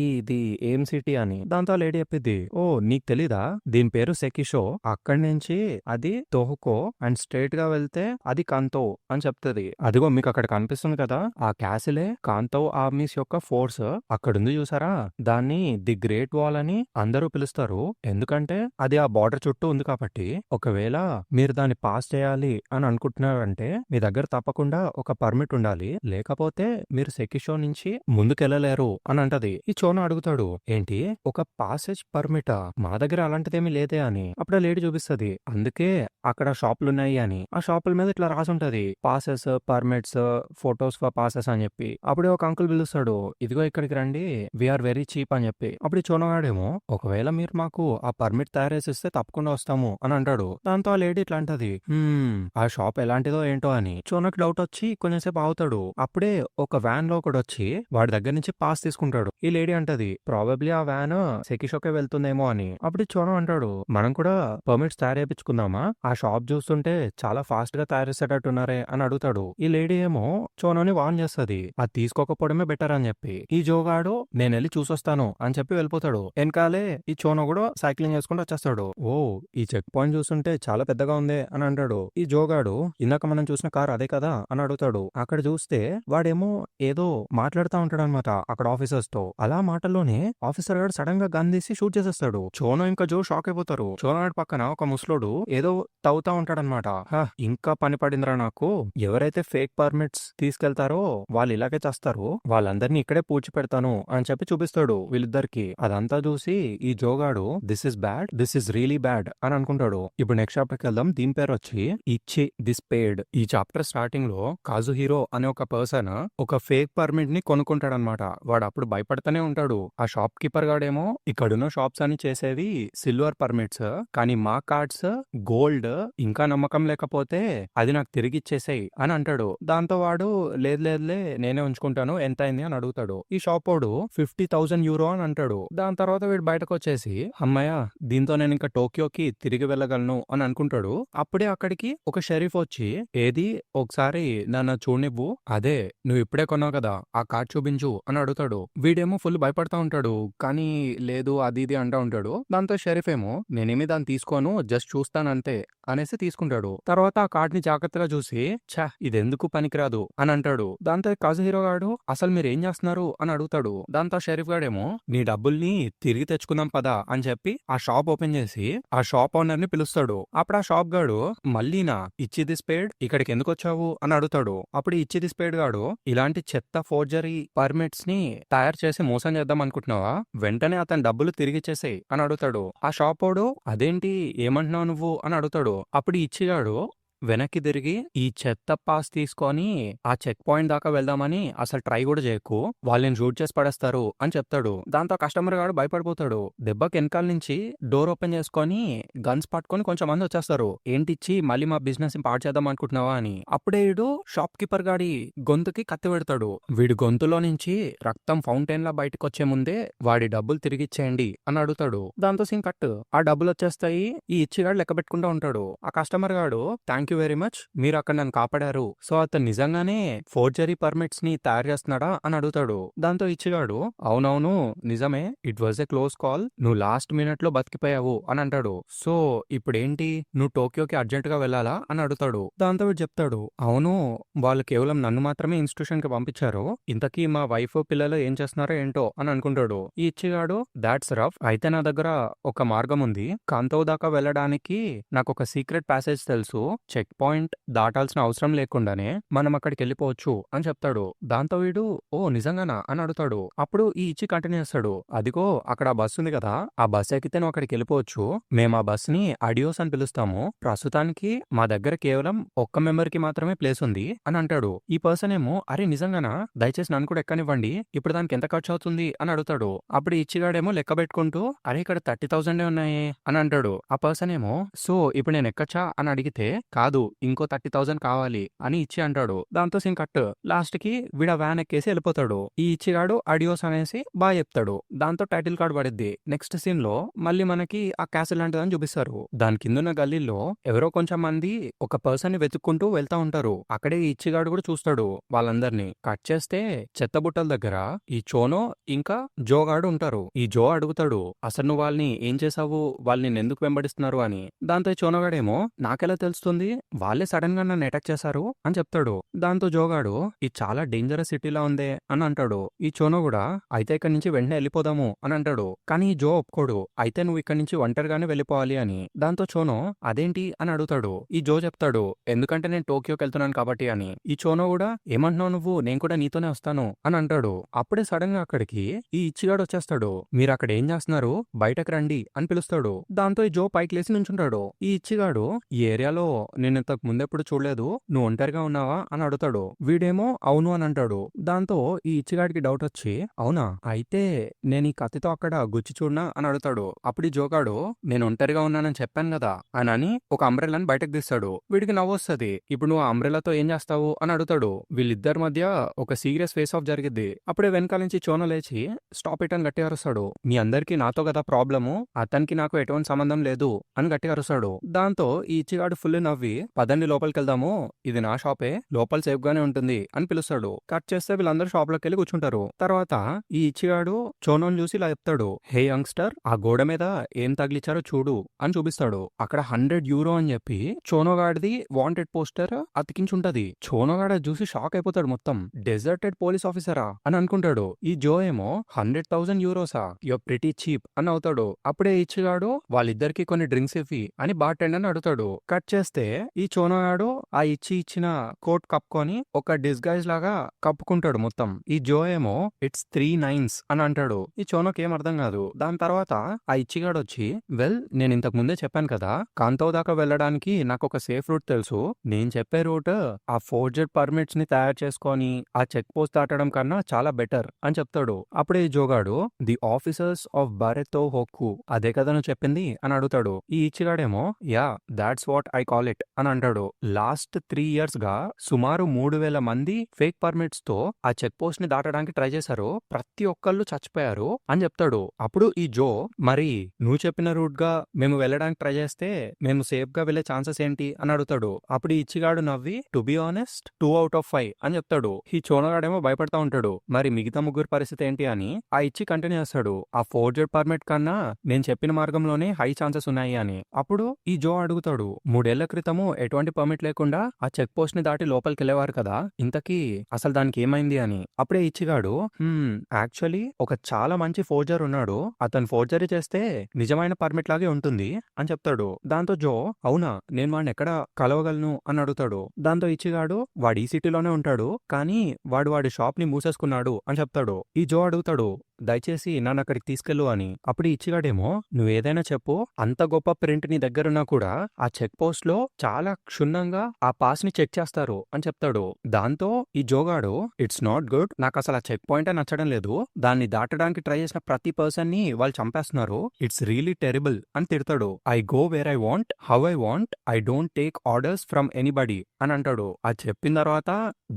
ఇది ఏం సిటీ అని. దాంతో ఆ లేడీ చెప్పిద్ది, ఓ నీకు తెలీదా, దీని పేరు సెకిషో, అక్కడి నుంచి అది తోహుకో అండ్ స్ట్రైట్ గా వెళ్తే అది కాంతో అని చెప్తది. అదిగో మీకు అక్కడ కనిపిస్తుంది కదా, ఆ క్యాసిలే కాంతో ఆర్మీస్ యొక్క ఫోర్స్ అక్కడుంది చూసారా, దాన్ని ది గ్రేట్ వాల్ అని అందరూ పిలుస్తారు. ఎందుకంటే అది ఆ బార్డర్ చుట్టూ ఉంది కాబట్టి. ఒకవేళ మీరు దాన్ని పాస్ చేయాలి అని అనుకుంటున్నారంటే మీ దగ్గర తప్పకుండా ఒక పర్మిట్ ఉండాలి, లేకపోతే మీరు సెకిషో నుంచి ముందుకెళ్ళలేరు అని అంటది. ఈ చోను అడుగుతాడు, ఏంటి ఒక పాసేజ్ పర్మిటా, మా దగ్గర అలాంటిదేమీ లేదే అని. అప్పుడు ఆ లేడీ చూపిస్తది, అందుకే అక్కడ షాపులున్నాయి అని. ఆ షాపుల మీద ఇట్లా రాసుంటది, passes, permits, photos for passes అని చెప్పి. అప్పుడే ఒక అంకుల్ పిలుస్తాడు, ఇదిగో ఇక్కడికి రండి, వీఆర్ వెరీ చీప్ అని చెప్పి. అప్పుడు ఈ చోనగాడేమో, ఒకవేళ మీరు మాకు ఆ పర్మిట్ తయారు చేసిస్తే తప్పకుండా వస్తాము అని అంటాడు. దాంతో ఆ లేడీ ఇట్లా అంటది, ఆ షాప్ ఎలాంటిదో ఏంటో అని. చోనకు డౌట్ వచ్చి కొంచెంసేపు ఆగుతాడు. అప్పుడే ఒక వ్యాన్ లో ఒకడు వచ్చి వాడి దగ్గర నుంచి పాస్ తీసుకుంటాడు. ఈ లేడీ అంటది, ప్రాబబ్లీ ఆ వ్యాన్ సెకిషోకే వెళ్తుందేమో అని. అప్పుడు చోనో అంటాడు, మనం కూడా పర్మిట్స్ తయారు చేయించుకుందామా, ఆ షాప్ చూస్తుంటే చాలా ఫాస్ట్ గా తయారు చేసేటట్టున్నారే అని అడుగుతాడు. ఈ లేడీ ఏమో చోనోని వార్న్ చేస్తది, అది తీసుకోకపోవడమే బెటర్ అని చెప్పి. ఈ జోగాడు నేను వెళ్ళి చూసొస్తాను అని చెప్పి వెళ్ళిపోతాడు. వెనకాలే ఈ చోనో కూడా సైక్లింగ్ చేసుకుంటూ వచ్చేస్తాడు. ఓ ఈ చెక్ పాయింట్ చూస్తుంటే చాలా పెద్దగా ఉంది అని అంటాడు. ఈ జోగాడు, ఇందాక మనం చూసిన కార్ అదే కదా అని అడుగుతాడు. అక్కడ చూస్తే వాడేమో ఏదో మాట్లాడుతూ ఉంటాడు అనమాట అక్కడ ఆఫీసర్స్ తో. అలా మాటల్లోనే ఆఫీసర్ గారు సడన్ గా గన్ తీసి షూట్ చేసేస్తాడు. చోనో ఇంకా జో షాక్ అయిపోతారు. చోనో పక్కన ఒక ముసలోడు ఏదో తవ్వుతా ఉంటాడనమాట. ఇంకా పని పడిందిరా నాకు, ఎవరైతే ఫేక్ పర్మిట్స్ తీసుకెళ్తారో వాళ్ళు ఇలాగే చేస్తారు, వాళ్ళందరినీ ఇక్కడే పూడ్చి పెడతాను అని చెప్పి చూపిస్తాడు వీళ్ళిద్దరికి. అదంతా చూసి ఈ జోగాడు, this is bad, this is really bad అని అనుకుంటాడు. ఇప్పుడు నెక్స్ట్ చాప్టర్ కి వెళ్దాం. దీని పేరు వచ్చి ఇచ్చి దిస్ పేడ్. ఈ చాప్టర్ స్టార్టింగ్ లో కాజుహీరో అనే ఒక పర్సన్ ఒక ఫేక్ పర్మిట్ ని కొనుక్కుంటాడనమాట. వాడు అప్పుడు భయపడతానే ఉంటాడు. ఆ షాప్ కీపర్ గాడేమో, ఇక్కడున్న షాప్స్ అని చేసేవి సిల్వర్ పర్మిట్స్, కానీ మా కార్డ్స్ గోల్డ్, ఇంకా నమ్మకం లేకపోతే అది నాకు తిరిగి ఇచ్చేసేయి అని అంటాడు. దాంతో వాడు లేదు లేదులే నేనే ఉంచుకుంటాను, ఎంత అయింది అని అడుగుతాడు. ఈ షాప్ వాడు 50,000 యూరో అని అంటాడు. దాని తర్వాత వీడు బయటకు వచ్చేసి, అమ్మయ్య దీంతో నేను ఇంకా టోక్యోకి తిరిగి వెళ్ళగలను అని అనుకుంటాడు. అప్పుడే అక్కడికి ఒక షరీఫ్ వచ్చి, ఏది ఒకసారి నన్ను చూడనివ్వు, అదే నువ్వు ఇప్పుడే కొన్నావు కదా ఆ కార్డ్ చూపించు అని అడుగుతాడు. వీడేమో ఫుల్ భయపడతా ఉంటాడు, కానీ లేదు అది ఇది అంటా ఉంటాడు. దాంతో షరీఫ్ ఏమో, నేనేమి దాన్ని తీసుకోను, జస్ట్ చూస్తానంతే అనేసి తీసుకుంటాడు. తర్వాత ఆ కార్డ్ ని జాగ్రత్తగా చూసి, ఛా ఇదెందుకు పనికిరాదు అని అంటాడు. దాంతో కాజుహీరో గాడు, అసలు మీరు ఏం చేస్తున్నారు అని అడుగుతాడు. దాంతో షరీఫ్ గాడేమో, నీ డబ్బుల్ని తిరిగి తెచ్చుకుందాం పదా అని చెప్పి ఆ షాప్ ఓపెన్ చేసి ఆ షాప్ ఓనర్ ని పిలుస్తాడు. అప్పుడు ఆ షాప్ గాడు, మళ్ళీనా ఇచ్చిది స్పేడ్, ఇక్కడికి ఎందుకు వచ్చావు అని అడుగుతాడు. అప్పుడు ఇచ్చిది స్పేడ్ గాడు, ఇలాంటి చెత్త ఫోర్జరీ పర్మిట్స్ ని తయారు చేసి మోసం చేద్దాం అనుకుంటున్నావా, వెంటనే అతని డబ్బులు తిరిగిచ్చేసేయ్ అని అడుగుతాడు. ఆ షాప్ వాడు, అదేంటి ఏమంటున్నావు నువ్వు అని అడుగుతాడు. అప్పుడు ఇచ్చిగాడు వెనక్కి తిరిగి, ఈ చెత్త పాస్ తీసుకొని ఆ చెక్ పాయింట్ దాకా వెళ్దామని అసలు ట్రై కూడా చేయకు, వాళ్ళని రూట్ చేసి పడేస్తారు అని చెప్తాడు. దాంతో కస్టమర్ గాడు భయపడిపోతాడు. దెబ్బకి వెనకాల నుంచి డోర్ ఓపెన్ చేసుకొని గన్స్ పట్టుకొని కొంచెం మంది వచ్చేస్తారు. ఏంటిచ్చి మళ్ళీ మా బిజినెస్ పాడు చేద్దాం అనుకుంటున్నావా అని. అప్పుడే వీడు షాప్ కీపర్ గాడి గొంతుకి కత్తి పెడతాడు. వీడి గొంతులో నుంచి రక్తం ఫౌంటైన్ లా బయటకు వచ్చే ముందే వాడి డబ్బులు తిరిగిచ్చేయండి అని అడుగుతాడు. దాంతో సీన్ కట్. ఆ డబ్బులు వచ్చేస్తాయి. ఈ ఇచ్చిగాడు లెక్క పెట్టుకుంటూ ఉంటాడు. ఆ కస్టమర్ గాడు, థ్యాంక్ యూ వెరీ మచ్, మీరు అక్కడ నన్ను కాపాడారు, సో అతను నిజంగానే ఫోర్జరీ పర్మిట్స్ ని తయారు చేస్తున్నాడా అని అడుగుతాడు. దాంతో ఇచ్చిగాడు, అవునవును నిజమే, it was a close call, నువ్వు లాస్ట్ మినిట్ లో బతికిపోయావు అని అంటాడు. సో ఇప్పుడేంటి, నువ్వు టోక్యోకి అర్జెంట్ గా వెళ్ళాలా అని అడుగుతాడు. దాంతో వీడు చెప్తాడు, అవును వాళ్ళు కేవలం నన్ను మాత్రమే ఇన్స్టిట్యూషన్ కి పంపించారు, ఇంతకీ మా వైఫ్ పిల్లలు ఏం చేస్తున్నారో ఏంటో అని అనుకుంటాడు. ఈ ఇచ్చిగాడు, దాట్స్ రఫ్, అయితే నా దగ్గర ఒక మార్గం ఉంది, కాంతో దాకా వెళ్ళడానికి నాకు ఒక సీక్రెట్ ప్యాసేజ్ తెలుసు, చెక్ పాయింట్ దాటాల్సిన అవసరం లేకుండానే మనం అక్కడికి వెళ్ళిపోవచ్చు అని చెప్తాడు. దాంతో వీడు, ఓ నిజంగానా అని అడుగుతాడు. అప్పుడు ఈ ఇచ్చి కంటిన్యూ చేస్తాడు, అదిగో అక్కడ ఆ బస్సు ఉంది కదా, ఆ బస్ ఎక్కితే నువ్వు అక్కడికి వెళ్ళిపోవచ్చు, మేము ఆ బస్ ని అడియోస్ అని పిలుస్తాము, ప్రస్తుతానికి మా దగ్గర కేవలం ఒక్క మెంబర్ కి మాత్రమే ప్లేస్ ఉంది అని అంటాడు. ఈ పర్సన్ ఏమో, అరే నిజంగానా, దయచేసి నన్ను కూడా ఎక్కనివ్వండి, ఇప్పుడు దానికి ఎంత ఖర్చు అవుతుంది అని అడుగుతాడు. అప్పుడు ఇచ్చిగాడేమో లెక్క పెట్టుకుంటూ, అరే ఇక్కడ 30,000 ఉన్నాయి అని అంటాడు. ఆ పర్సన్ ఏమో, సో ఇప్పుడు నేను ఎక్కచ్చా అని అడిగితే, కాదు ఇంకో 30,000 కావాలి అని ఇచ్చి అంటాడు. దాంతో సీన్ కట్. లాస్ట్ కి వీడ వ్యాన్ ఎక్కేసి వెళ్ళిపోతాడు. ఈ ఇచ్చిగాడు అడియోస్ అనేసి బాగా చెప్తాడు. దాంతో టైటిల్ కార్డ్ పడిద్ది. నెక్స్ట్ సీన్ లో మళ్ళీ మనకి ఆ క్యాసిల్ లాంటిదని చూపిస్తారు. దాని కిందున్న గల్లీలో ఎవరో కొంచెం మంది ఒక పర్సన్ ని వెతుక్కుంటూ వెళ్తా ఉంటారు. అక్కడే ఈ ఇచ్చిగాడు కూడా చూస్తాడు వాళ్ళందరినీ. కట్ చేస్తే చెత్త బుట్టల దగ్గర ఈ చోనో ఇంకా జోగాడు ఉంటారు. ఈ జో అడుగుతాడు, అసలు నువ్వు వాళ్ళని ఏం చేసావు, వాళ్ళని ఎందుకు వెంబడిస్తున్నారు అని. దాంతో ఈ చోనోగాడేమో నాకెలా తెలుస్తుంది, వాళ్ళే సడన్ గా నన్ను అటాక్ చేశారు అని చెప్తాడు. దాంతో జోగాడు ఇది చాలా డేంజరస్ సిటీలా ఉందే అని అంటాడు. ఈ చోనో కూడా అయితే ఇక్కడి నుంచి వెంటనే వెళ్ళిపోదాము అని అంటాడు. కానీ ఈ జో ఒప్పుకోడు, అయితే నువ్వు ఇక్కడి నుంచి ఒంటరిగానే వెళ్ళిపోవాలి అని. దాంతో చోనో అదేంటి అని అడుగుతాడు. ఈ జో చెప్తాడు, ఎందుకంటే నేను టోక్యోకి వెళ్తున్నాను కాబట్టి అని. ఈ చోనో కూడా ఏమంటున్నావు నువ్వు, నేను కూడా నీతోనే వస్తాను అని అంటాడు. అప్పుడే సడన్ గా అక్కడికి ఈ ఇచ్చిగాడు వచ్చేస్తాడు. మీరు అక్కడ ఏం చేస్తున్నారు, బయటకు రండి అని పిలుస్తాడు. దాంతో ఈ జో పైకి లేసి నుంచుంటాడు. ఈ ఇచ్చిగాడు ఈ ఏరియాలో నేను ఇంతకు ముందెప్పుడు చూడలేదు, నువ్వు ఒంటరిగా ఉన్నావా అని అడుగుతాడు. వీడేమో అవును అని అంటాడు. దాంతో ఈ ఇచ్చిగాడికి డౌట్ వచ్చి, అవునా అయితే నేను ఈ కత్తితో అక్కడ గుచ్చి చూడనా అని అడుగుతాడు. అప్పుడు ఈ జోగాడు నేను ఒంటరిగా ఉన్నానని చెప్పాను కదా అని ఒక అంబ్రెల్లాని బయటకు తీస్తాడు. వీడికి నవ్వొస్తుంది. ఇప్పుడు నువ్వు ఆ అంబ్రెల్లాతో ఏం చేస్తావు అని అడుగుతాడు. వీళ్ళిద్దరి మధ్య ఒక సీరియస్ ఫేస్ ఆఫ్ జరిగిద్ది. అప్పుడే వెనకాల నుంచి చోనో లేచి స్టాప్ ఇట్ అని గట్టిగా అరుస్తాడు. మీ అందరికీ నాతో కదా ప్రాబ్లము, అతనికి నాకు ఎటువంటి సంబంధం లేదు అని గట్టిగా అరుస్తాడు. దాంతో ఈ ఇచ్చిగాడు ఫుల్ నవ్వి పదండి లోపలికి వెళ్దాము, ఇది నా షాపే, లోపల సేఫ్ గానే ఉంటుంది అని పిలుస్తాడు. కట్ చేస్తే వీళ్ళందరూ షాప్ లోకి వెళ్ళి కూర్చుంటారు. తర్వాత ఈ ఇచ్చిగాడు చోనోని చూసి ఇలా చెప్తాడు, హే యంగ్స్టర్, ఆ గోడ మీద ఏం తగిలిచ్చారో చూడు అని చూపిస్తాడు. అక్కడ 100 యూరో అని చెప్పి చోనోగాడిది వాంటెడ్ పోస్టర్ అతికించుంటది. చోనోగాడ చూసి షాక్ అయిపోతాడు. మొత్తం డెజర్టెడ్ పోలీస్ ఆఫీసరా అని అనుకుంటాడు. ఈ జో ఏమో 100,000 యూరోసా, యూర్ ప్రిటీ చీప్ అని అవుతాడు. అప్పుడే ఇచ్చిగాడు వాళ్ళిద్దరికి కొన్ని డ్రింక్స్ ఇవ్వి అని బార్ టెండర్ అడుగుతాడు. కట్ చేస్తే ఈ చోనోగాడు ఆ ఇచ్చిన కోట్ కప్పుకొని ఒక డిస్గైజ్ లాగా కప్పుకుంటాడు మొత్తం. ఈ జో ఏమో ఇట్స్ 3 9s అని అంటాడు. ఈ చోనోకి ఏం అర్థం కాదు. దాని తర్వాత ఆ ఇచ్చిగాడు వచ్చి, వెల్ నేను ఇంతకు ముందే చెప్పాను కదా, కాంతో దాకా వెళ్ళడానికి నాకు ఒక సేఫ్ రూట్ తెలుసు, నేను చెప్పే రూట్ ఆ ఫోర్జెడ్ పర్మిట్స్ ని తయారు చేసుకొని ఆ చెక్ పోస్ట్ దాటడం కన్నా చాలా బెటర్ అని చెప్తాడు. అప్పుడే ఈ జోగాడు ది ఆఫీసర్స్ ఆఫ్ బారెతో హోక్కు అదే కదా నువ్వు చెప్పింది అని అడుగుతాడు. ఈ ఇచ్చిగాడేమో yeah that's what I call it అని అంటాడు. లాస్ట్ 3 years గా సుమారు 3,000 మంది ఫేక్ పర్మిట్స్ తో ఆ చెక్ పోస్ట్ ని దాటడానికి ట్రై చేశారు, ప్రతి ఒక్కళ్ళు చచ్చిపోయారు అని చెప్తాడు. అప్పుడు ఈ జో, మరి నువ్వు చెప్పిన రూట్ గా మేము వెళ్ళడానికి ట్రై చేస్తే మేము సేఫ్ గా వెళ్లే ఛాన్సెస్ ఏంటి అని అడుగుతాడు. అప్పుడు ఈ ఇచ్చిగాడు నవ్వి to be honest 2 out of 5 అని చెప్తాడు. ఈ చోనగాడేమో భయపడతా ఉంటాడు, మరి మిగతా ముగ్గురు పరిస్థితి ఏంటి అని. ఆ ఇచ్చి కంటిన్యూ చేస్తాడు, ఆ ఫోర్జెడ్ పర్మిట్ కన్నా నేను చెప్పిన మార్గంలోనే హై ఛాన్సెస్ ఉన్నాయి అని. అప్పుడు ఈ జో అడుగుతాడు, 3 ఏళ్ల క్రితము ఎటువంటి పర్మిట్ లేకుండా ఆ చెక్ పోస్ట్ ని దాటి లోపలికి వెళ్ళేవారు కదా, ఇంతకీ అసలు దానికి ఏమైంది అని. అప్పుడే ఇచ్చిగాడు, యాక్చువల్లీ ఒక చాలా మంచి ఫోర్జర్ ఉన్నాడు, అతను ఫోర్జరీ చేస్తే నిజమైన పర్మిట్ లాగే ఉంటుంది అని చెప్తాడు. దాంతో జో, అవునా నేను వాడిని ఎక్కడ కలవగలను అని అడుగుతాడు. దాంతో ఇచ్చిగాడు, వాడు ఈ సిటీలోనే ఉంటాడు కానీ వాడి షాప్ ని మూసేసుకున్నాడు అని చెప్తాడు. ఈ జో అడుగుతాడు, దయచేసి నన్ను అక్కడికి తీసుకెళ్ళు అని. అప్పుడు ఇచ్చిగాడేమో, నువ్వేదైనా చెప్పు, అంత గొప్ప ప్రింట్ నీ దగ్గరున్నా కూడా ఆ చెక్ పోస్ట్ లో చాలా క్షుణ్ణంగా ఆ పాస్ ని చెక్ చేస్తారు అని చెప్తాడు. దాంతో ఈ జోగాడు, ఇట్స్ నాట్ గుడ్, నాకు అసలు ఆ చెక్ పాయింట్ నచ్చడం లేదు, దాన్ని దాటడానికి ట్రై చేసిన ప్రతి పర్సన్ ని వాళ్ళు చంపేస్తున్నారు, ఇట్స్ రియలీ టెరిబుల్ అని తిడతాడు. I go where I want, how I want, I don't take orders from anybody అని అంటాడు. అది చెప్పిన తర్వాత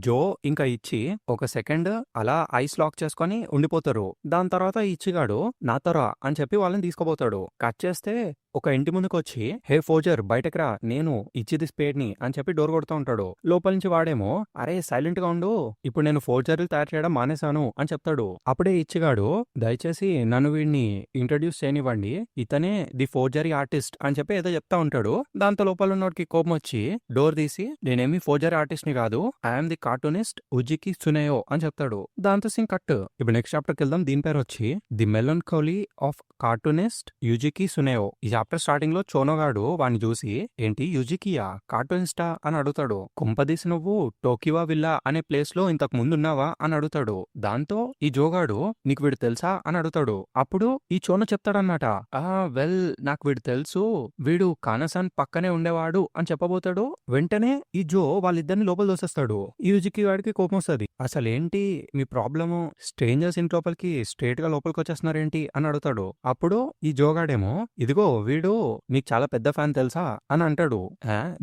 జో ఇంకా ఇచ్చి ఒక సెకండ్ అలా ఐస్ లాక్ చేసుకొని ఉండిపోతారు. దాని తర్వాత ఇచ్చిగాడు నాతో రా అని చెప్పి వాళ్ళని తీసుకుపోతాడు. కట్ చేస్తే ఒక ఇంటి ముందుకు వచ్చి, హే ఫోర్జర్ బయటకు రా, నేను ఇచ్చిది స్పేడ్ ని అని చెప్పి డోర్ కొడుతూ ఉంటాడు. లోపల నుంచి వాడేమో, అరే సైలెంట్ గా ఉండు, ఇప్పుడు నేను ఫోర్జర్లు తయారు చేయడం మానేశాను అని చెప్తాడు. అప్పుడే ఇచ్చిగాడు, దయచేసి నన్ను వీడిని ఇంట్రడ్యూస్ చేయనివ్వండి, ఇతనే ది ఫోర్జరీ ఆర్టిస్ట్ అని చెప్పి ఏదో చెప్తా ఉంటాడు. దాంతో లోపల ఉన్నోడికి కోపం వచ్చి డోర్ తీసి, నేనేమి ఫోర్జరీ ఆర్టిస్ట్ ని కాదు, ఐఎమ్ ది కార్టూనిస్ట్ ఉజికి సునేయో అని చెప్తాడు. దాంతో సింగ్ కట్. ఇప్పుడు నెక్స్ట్ చాప్టర్కి వెళ్దాం. దీని పేరు వచ్చి ది మెలంకోలీ ఆఫ్ కార్టూనిస్ట్ యుజికి సునేయో. ఈ చాప్టర్ స్టార్టింగ్ లో చోనోగాడు వాడిని చూసి, ఏంటి యుజికియా కార్టూనిస్టా అని అడుగుతాడు. కుంపదీసి నువ్వు టోకివా విల్లా అనే ప్లేస్ లో ఇంతకు ముందున్నావా అని అడుగుతాడు. దాంతో ఈ జోగాడు, నీకు వీడు తెలుసా అని అడుగుతాడు. అప్పుడు ఈ చోనో చెప్తాడన్నమాట, వెల్ నాకు వీడు తెలుసు, వీడు కానసన్ పక్కనే ఉండేవాడు అని చెప్పబోతాడు. వెంటనే ఈ జో వాళ్ళిద్దరిని లోపల దోసేస్తాడు. ఈ యుజికి వాడికి కోపం వస్తుంది. అసలేంటి మీ ప్రాబ్లము, స్ట్రేంజర్స్ ఇంటి లోపలికి స్ట్రేట్ గా లోపలికి వచ్చేస్తున్నారేంటి అని అడుగుతాడు. అప్పుడు ఈ జోగాడేమో ఇదిగో వీడు నీకు చాలా పెద్ద ఫ్యాన్ తెలుసా అని అంటాడు.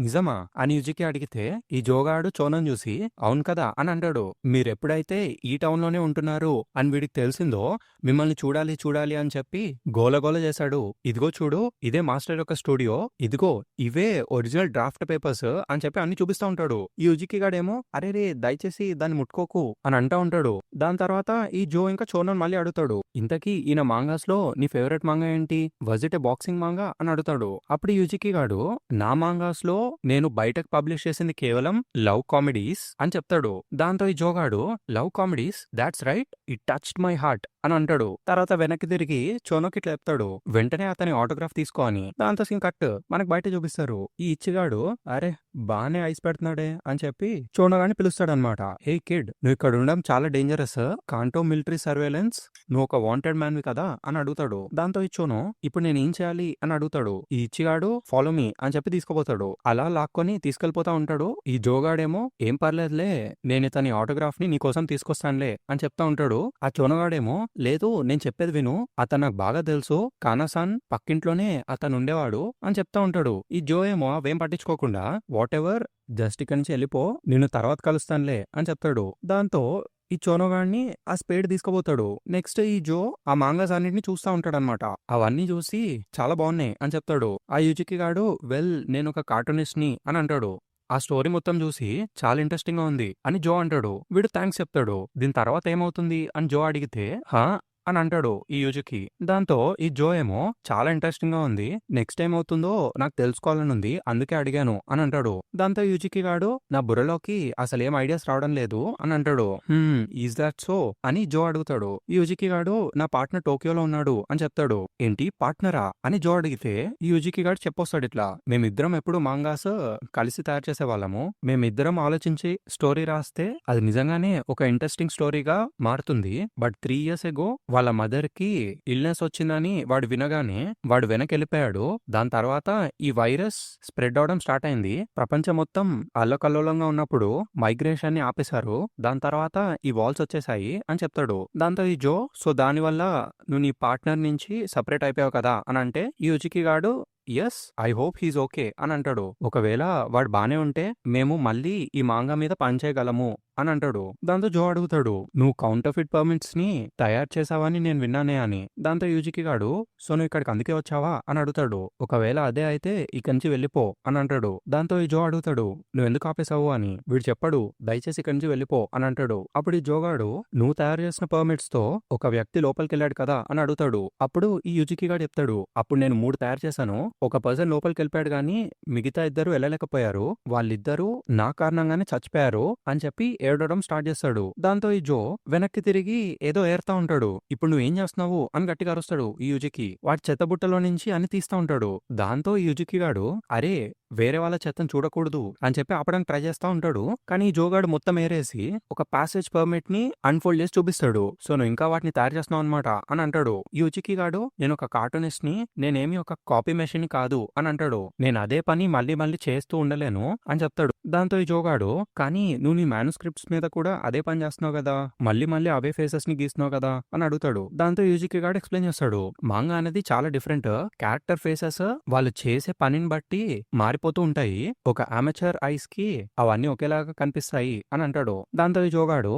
నిజమా అని యుజికి అడిగితే ఈ జోగాడు చోనని చూసి అవును కదా అని అంటాడు. మీరెప్పుడైతే ఈ టౌన్ లోనే ఉంటున్నారు అని వీడికి తెలిసిందో మిమ్మల్ని చూడాలి చూడాలి అని చెప్పి గోలగోల చేశాడు. ఇదిగో చూడు ఇదే మాస్టర్ యొక్క స్టూడియో, ఇదిగో ఇవే ఒరిజినల్ డ్రాఫ్ట్ పేపర్స్ అని చెప్పి అన్ని చూపిస్తా ఉంటాడు. ఈ యుజికి గాడేమో అరే రే దయచేసి దాన్ని ముట్టుకోకు అని అంటా ఉంటాడు. దాని తర్వాత ఈ జో ఇంకా చోనన్ మళ్ళీ అడుగుతాడు, ఇంతకీ ఈయన మాంగాస్ లో నీ ఫేవరెట్ మాంగా ఏంటి, was it A boxing manga అని అడుగుతాడు. అప్పుడు యుజికి గాడు నా మాంగాస్ లో నేను బయటకు పబ్లిష్ చేసింది కేవలం లవ్ కామెడీస్ అని చెప్తాడు. దాంతో ఈ జోగాడు love comedies that's right it touched my heart అని అంటాడు. తర్వాత వెనక్కి తిరిగి చోనోకి ఇట్లా చెప్తాడు, వెంటనే అతని ఆటోగ్రాఫ్ తీసుకో అని. దాంతో సీన్ కట్ మనకు బయట చూపిస్తారు. ఈ ఇచ్చిగాడు అరే బానే ఐస్ పెడుతున్నాడే అని చెప్పి చోనోగాని పిలుస్తాడనమాట. హే కిడ్, నువ్వు ఇక్కడ ఉండడం చాలా డేంజరస్, కాంటో మిలిటరీ సర్వేలెన్స్, నువ్వు ఒక వాంటెడ్ మ్యాన్ కదా అని అడుగుతాడు. దాంతో ఇచ్చోను ఇప్పుడు నేను ఏం చేయాలి అని అడుగుతాడు. ఈ ఇచ్చిగాడు ఫాలో మీ అని చెప్పి తీసుకుపోతాడు. అలా లాక్కొని తీసుకెళ్లిపోతా ఉంటాడు. ఈ జోగాడేమో ఏం పర్లేదులే, నేను ఇతని ఆటోగ్రాఫ్ ని నీకోసం తీసుకొస్తానులే అని చెప్తా ఉంటాడు. ఆ చోనగాడేమో లేదు నేను చెప్పేది విను, అతను నాకు బాగా తెలుసు, కానాసాన్ పక్కింట్లోనే అతను ఉండేవాడు అని చెప్తా ఉంటాడు. ఈ జో ఏమో అవేం పట్టించుకోకుండా వాట్ ఎవర్ జస్ట్ ఇక్కడి నుంచి వెళ్ళిపో, నిన్ను తర్వాత కలుస్తానులే అని చెప్తాడు. దాంతో ఈ చోనోగాడిని ఆ స్పేడ్ తీసుకుపోతాడు. నెక్స్ట్ ఈ జో ఆ మాంగాస్ అన్నింటినీ చూస్తా ఉంటాడనమాట. అవన్నీ చూసి చాలా బాగున్నాయి అని చెప్తాడు. ఆ యుజికి గాడు వెల్ నేను ఒక కార్టూనిస్ట్ ని అని అంటాడు. ఆ స్టోరీ మొత్తం చూసి చాలా ఇంట్రెస్టింగ్ గా ఉంది అని జో అంటాడు. వీడు థ్యాంక్స్ చెప్తాడు. దీని తర్వాత ఏమవుతుంది అని జో అడిగితే హా అని అంటాడు ఈ యుజికి. దాంతో ఈ జో ఏమో చాలా ఇంట్రెస్టింగ్ గా ఉంది, నెక్స్ట్ ఏమవుతుందో నాకు తెలుసుకోవాలని ఉంది అందుకే అడిగాను అని అంటాడు. దాంతో యుజికి గాడు నా బుర్రలోకి అసలు ఏం ఐడియాస్ రావడం లేదు అని అంటాడు. ఈజ్ దాట్ సో అని జో అడుగుతాడు. ఈ యుజికి గాడు నా పార్ట్నర్ టోక్యోలో ఉన్నాడు అని చెప్తాడు. ఏంటి పార్ట్నరా అని జో అడిగితే ఈ యుజికి గాడు చెప్పొస్తాడు ఇట్లా, మేమిద్దరం ఎప్పుడు మాంగాస్ కలిసి తయారు చేసే వాళ్ళము, మేమిద్దరం ఆలోచించి స్టోరీ రాస్తే అది నిజంగానే ఒక ఇంట్రెస్టింగ్ స్టోరీగా మారుతుంది. బట్ 3 years ago వాళ్ళ మదర్ కి ఇల్నెస్ వచ్చిందని వాడు వినగానే వాడు వెనకెళ్ళిపోయాడు. దాని తర్వాత ఈ వైరస్ స్ప్రెడ్ అవడం స్టార్ట్ అయింది. ప్రపంచం మొత్తం అల్లకల్లోలంగా ఉన్నప్పుడు మైగ్రేషన్ ని ఆపేశారు. దాని తర్వాత ఈ వాల్స్ వచ్చేసాయి అని చెప్తాడు. దాంతో ఈ జో సో దానివల్ల నువ్వు నీ పార్ట్నర్ నుంచి సపరేట్ అయిపోయావు కదా అని అంటే ఈ యుజికి గాడు yes I hope he's okay అని అంటాడు. ఒకవేళ వాడు బానే ఉంటే మేము మళ్ళీ ఈ మాంగా మీద పనిచేయగలము అని అంటాడు. దాంతో జో అడుగుతాడు, నువ్వు కౌంటర్ఫిట్ పర్మిట్స్ ని తయారు చేసావని నేను విన్నానే అని. దాంతో యూజికి గాడు సో నువ్వు ఇక్కడికి అందుకే వచ్చావా అని అడుగుతాడు. ఒకవేళ అదే అయితే ఇక్కడి నుంచి వెళ్ళిపో అని అంటాడు. దాంతో ఈ జో అడుగుతాడు, నువ్వు ఎందుకు ఆపేశావు అని. వీడు చెప్పాడు, దయచేసి ఇక్కడి నుంచి వెళ్ళిపో అని అంటాడు. అప్పుడు ఈ జోగాడు నువ్వు తయారు చేసిన పర్మిట్స్ తో ఒక వ్యక్తి లోపలికి వెళ్ళాడు కదా అని అడుగుతాడు. అప్పుడు ఈ యుజికి గాడు చెప్తాడు, అప్పుడు నేను 3 తయారు చేశాను, ఒక పర్సన్ లోపలికి వెళ్ళిపోయాడు గానీ మిగతా 2 వెళ్ళలేకపోయారు, వాళ్ళిద్దరూ నా కారణంగానే చచ్చిపోయారు అని చెప్పి ఏడవడం స్టార్ట్ చేస్తాడు. దాంతో ఈ జో వెనక్కి తిరిగి ఏదో ఏర్తా ఉంటాడు. ఇప్పుడు నువ్వు ఏం చేస్తున్నావు అని గట్టిగా అరుస్తాడు ఈ యుజికి. వాడి చెత్తబుట్టలో నుంచి అని తీస్తా ఉంటాడు. దాంతో ఈ యుజికి గాడు అరే వేరే వాళ్ళ చెత్తను చూడకూడదు అని చెప్పి ఆపడానికి ట్రై చేస్తా ఉంటాడు. కానీ ఈ జోగాడు మొత్తం ఏరేసి ఒక ప్యాసేజ్ పర్మిట్ ని అన్ఫోల్డ్ చేసి చూపిస్తాడు. సో నువ్వు ఇంకా వాటిని తయారు చేస్తున్నావు అనమాట అని అంటాడు. ఈ యుజికి గాడు నేను ఒక కార్టూనిస్ట్ ని, నేనేమి ఒక కాపీ మెషిన్ కాదు అని అంటాడు. నేను అదే పని మళ్ళీ మళ్ళీ చేస్తూ ఉండలేను అని చెప్తాడు. దాంతో ఈ జోగాడు కానీ నువ్వు నీ మ్యానుస్క్రిప్ట్స్ మీద కూడా అదే పని చేస్తున్నావు కదా, మళ్ళీ మళ్ళీ అవే ఫేసెస్ ని గీస్తున్నావు కదా అని అడుగుతాడు. దాంతో యుజికి గాడు ఎక్స్ప్లెయిన్ చేస్తాడు, మాంగా అనేది చాలా డిఫరెంట్, క్యారెక్టర్ ఫేసెస్ వాళ్ళు చేసే పనిని బట్టి మారిపోతూ ఉంటాయి, ఒక అమెచర్ ఐస్ కి అవన్నీ ఒకేలాగా కనిపిస్తాయి అని అంటాడు. దాంతో ఈ జోగాడు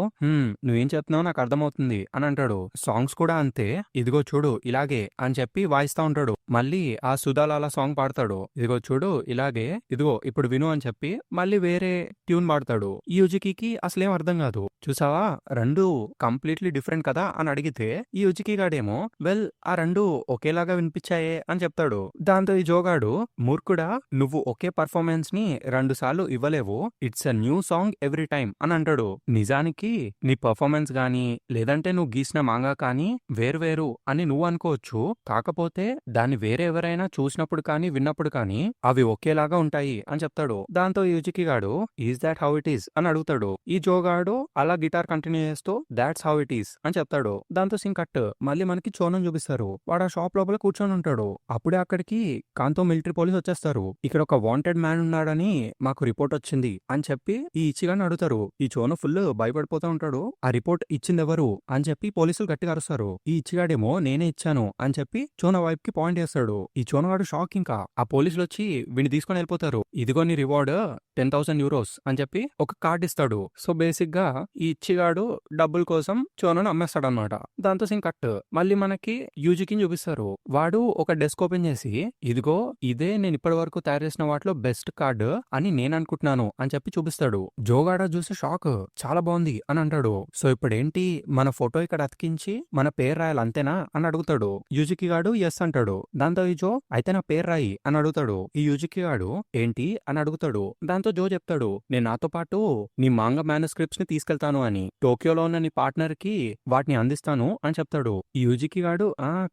నువ్వేం చెప్తున్నావు నాకు అర్థమవుతుంది అని అంటాడు. సాంగ్స్ కూడా అంతే, ఇదిగో చూడు ఇలాగే అని చెప్పి వాయిస్తా ఉంటాడు. మళ్ళీ ఆ సుధాలాల సాంగ్ పాడతాడు, ఇదిగో చూడు ఇలాగే, ఇదిగో ఇప్పుడు విను అని చెప్పి మళ్ళీ వేరే ట్యూన్ పాడతాడు. ఈ యుజికి అసలేం అర్థం కాదు. చూసావా 2 కంప్లీట్లీ డిఫరెంట్ కదా అని అడిగితే ఈ యుజికి గాడేమో వెల్ ఆ 2 ఒకేలాగా వినిపించాయే అని చెప్తాడు. దాంతో ఈ జోగాడు మూర్ఖుడా, నువ్వు ఒకే పర్ఫార్మెన్స్ ని 2 సార్లు ఇవ్వలేవు, it's a new song every time అని అంటాడు. నిజానికి నీ పర్ఫార్మెన్స్ గానీ లేదంటే నువ్వు గీసిన మాంగా కానీ వేరు అని నువ్వు అనుకోవచ్చు, కాకపోతే దాన్ని వేరే ఎవరైనా చూసినప్పుడు కానీ విన్నప్పుడు కానీ అవి ఒకేలాగా ఉంటాయి అని చెప్తాడు. దాంతో ఈ యుజికి గాడు is that how it is అని అడుగుతాడు. ఈ జోగాడు అలా గిటార్ కంటిన్యూ చేస్తూ దాట్స్ హౌ ఇట్ ఈస్ అని చెప్తాడు. దాంతో సింగ్ కట్ మళ్ళీ మనకి చోనం చూపిస్తారు. వాడు ఆ షాప్ లోపల కూర్చొని ఉంటాడు. అప్పుడే అక్కడికి కాంతో మిలిటరీ పోలీస్ వచ్చేస్తారు. ఇక్కడ ఒక వాంటెడ్ మ్యాన్ ఉన్నాడని మాకు రిపోర్ట్ వచ్చింది అని చెప్పి ఈ ఇచ్చిగాని అడుగుతారు. ఈ చోన ఫుల్ భయపడిపోతా ఉంటాడు. ఆ రిపోర్ట్ ఇచ్చింది ఎవరు అని చెప్పి పోలీసులు గట్టిగా అరుస్తారు. ఈ ఇచ్చిగాడేమో నేనే ఇచ్చాను అని చెప్పి చోన వైపు కి పాయింట్ చేస్తాడు. ఈ చోనగాడు షాక్. ఇంకా ఆ పోలీసులు వచ్చి వీడిని తీసుకొని వెళ్ళిపోతారు. ఇదిగో నీ రివార్డ్ 10,000 euros అని చెప్పి ఒక కార్డ్ ఇస్తాడు. సో బేసిక్ గా ఈ ఇచ్చిగాడు డబ్బుల కోసం చోనను అమ్మేస్తాడు అనమాట. దాంతో సీన్ కట్. మళ్ళీ మనకి యూజికి చూపిస్తారు. వాడు ఒక డెస్క్ ఓపెన్ చేసి ఇదిగో ఇదే నేను ఇప్పటి వరకు తయారు చేసిన వాటిలో బెస్ట్ కార్డ్ అని నేను అనుకుంటున్నాను అని చెప్పి చూపిస్తాడు. జోగాడ చూసి షాక్. చాలా బాగుంది అని అంటాడు. సో ఇప్పుడు ఏంటి మన ఫోటో ఇక్కడ అతికించి మన పేరు రాయాలి అంతేనా అని అడుగుతాడు. యూజికి గాడు ఎస్ అంటాడు. దాంతో ఈ జో అయితే నా పేరు రాయి అని అడుగుతాడు. ఈ యూజికి గాడు ఏంటి అని అడుగుతాడు. దాంతో జో చెప్తాడు నేను నాతో పాటు నీ మాంగా మ్యానుస్క్రిప్ట్స్ ని తీసుకెళ్తాను అని, టోక్యోలో ఉన్న నీ పార్ట్నర్ కి వాటిని అందిస్తాను అని చెప్తాడు. ఈ యూజికి గాడు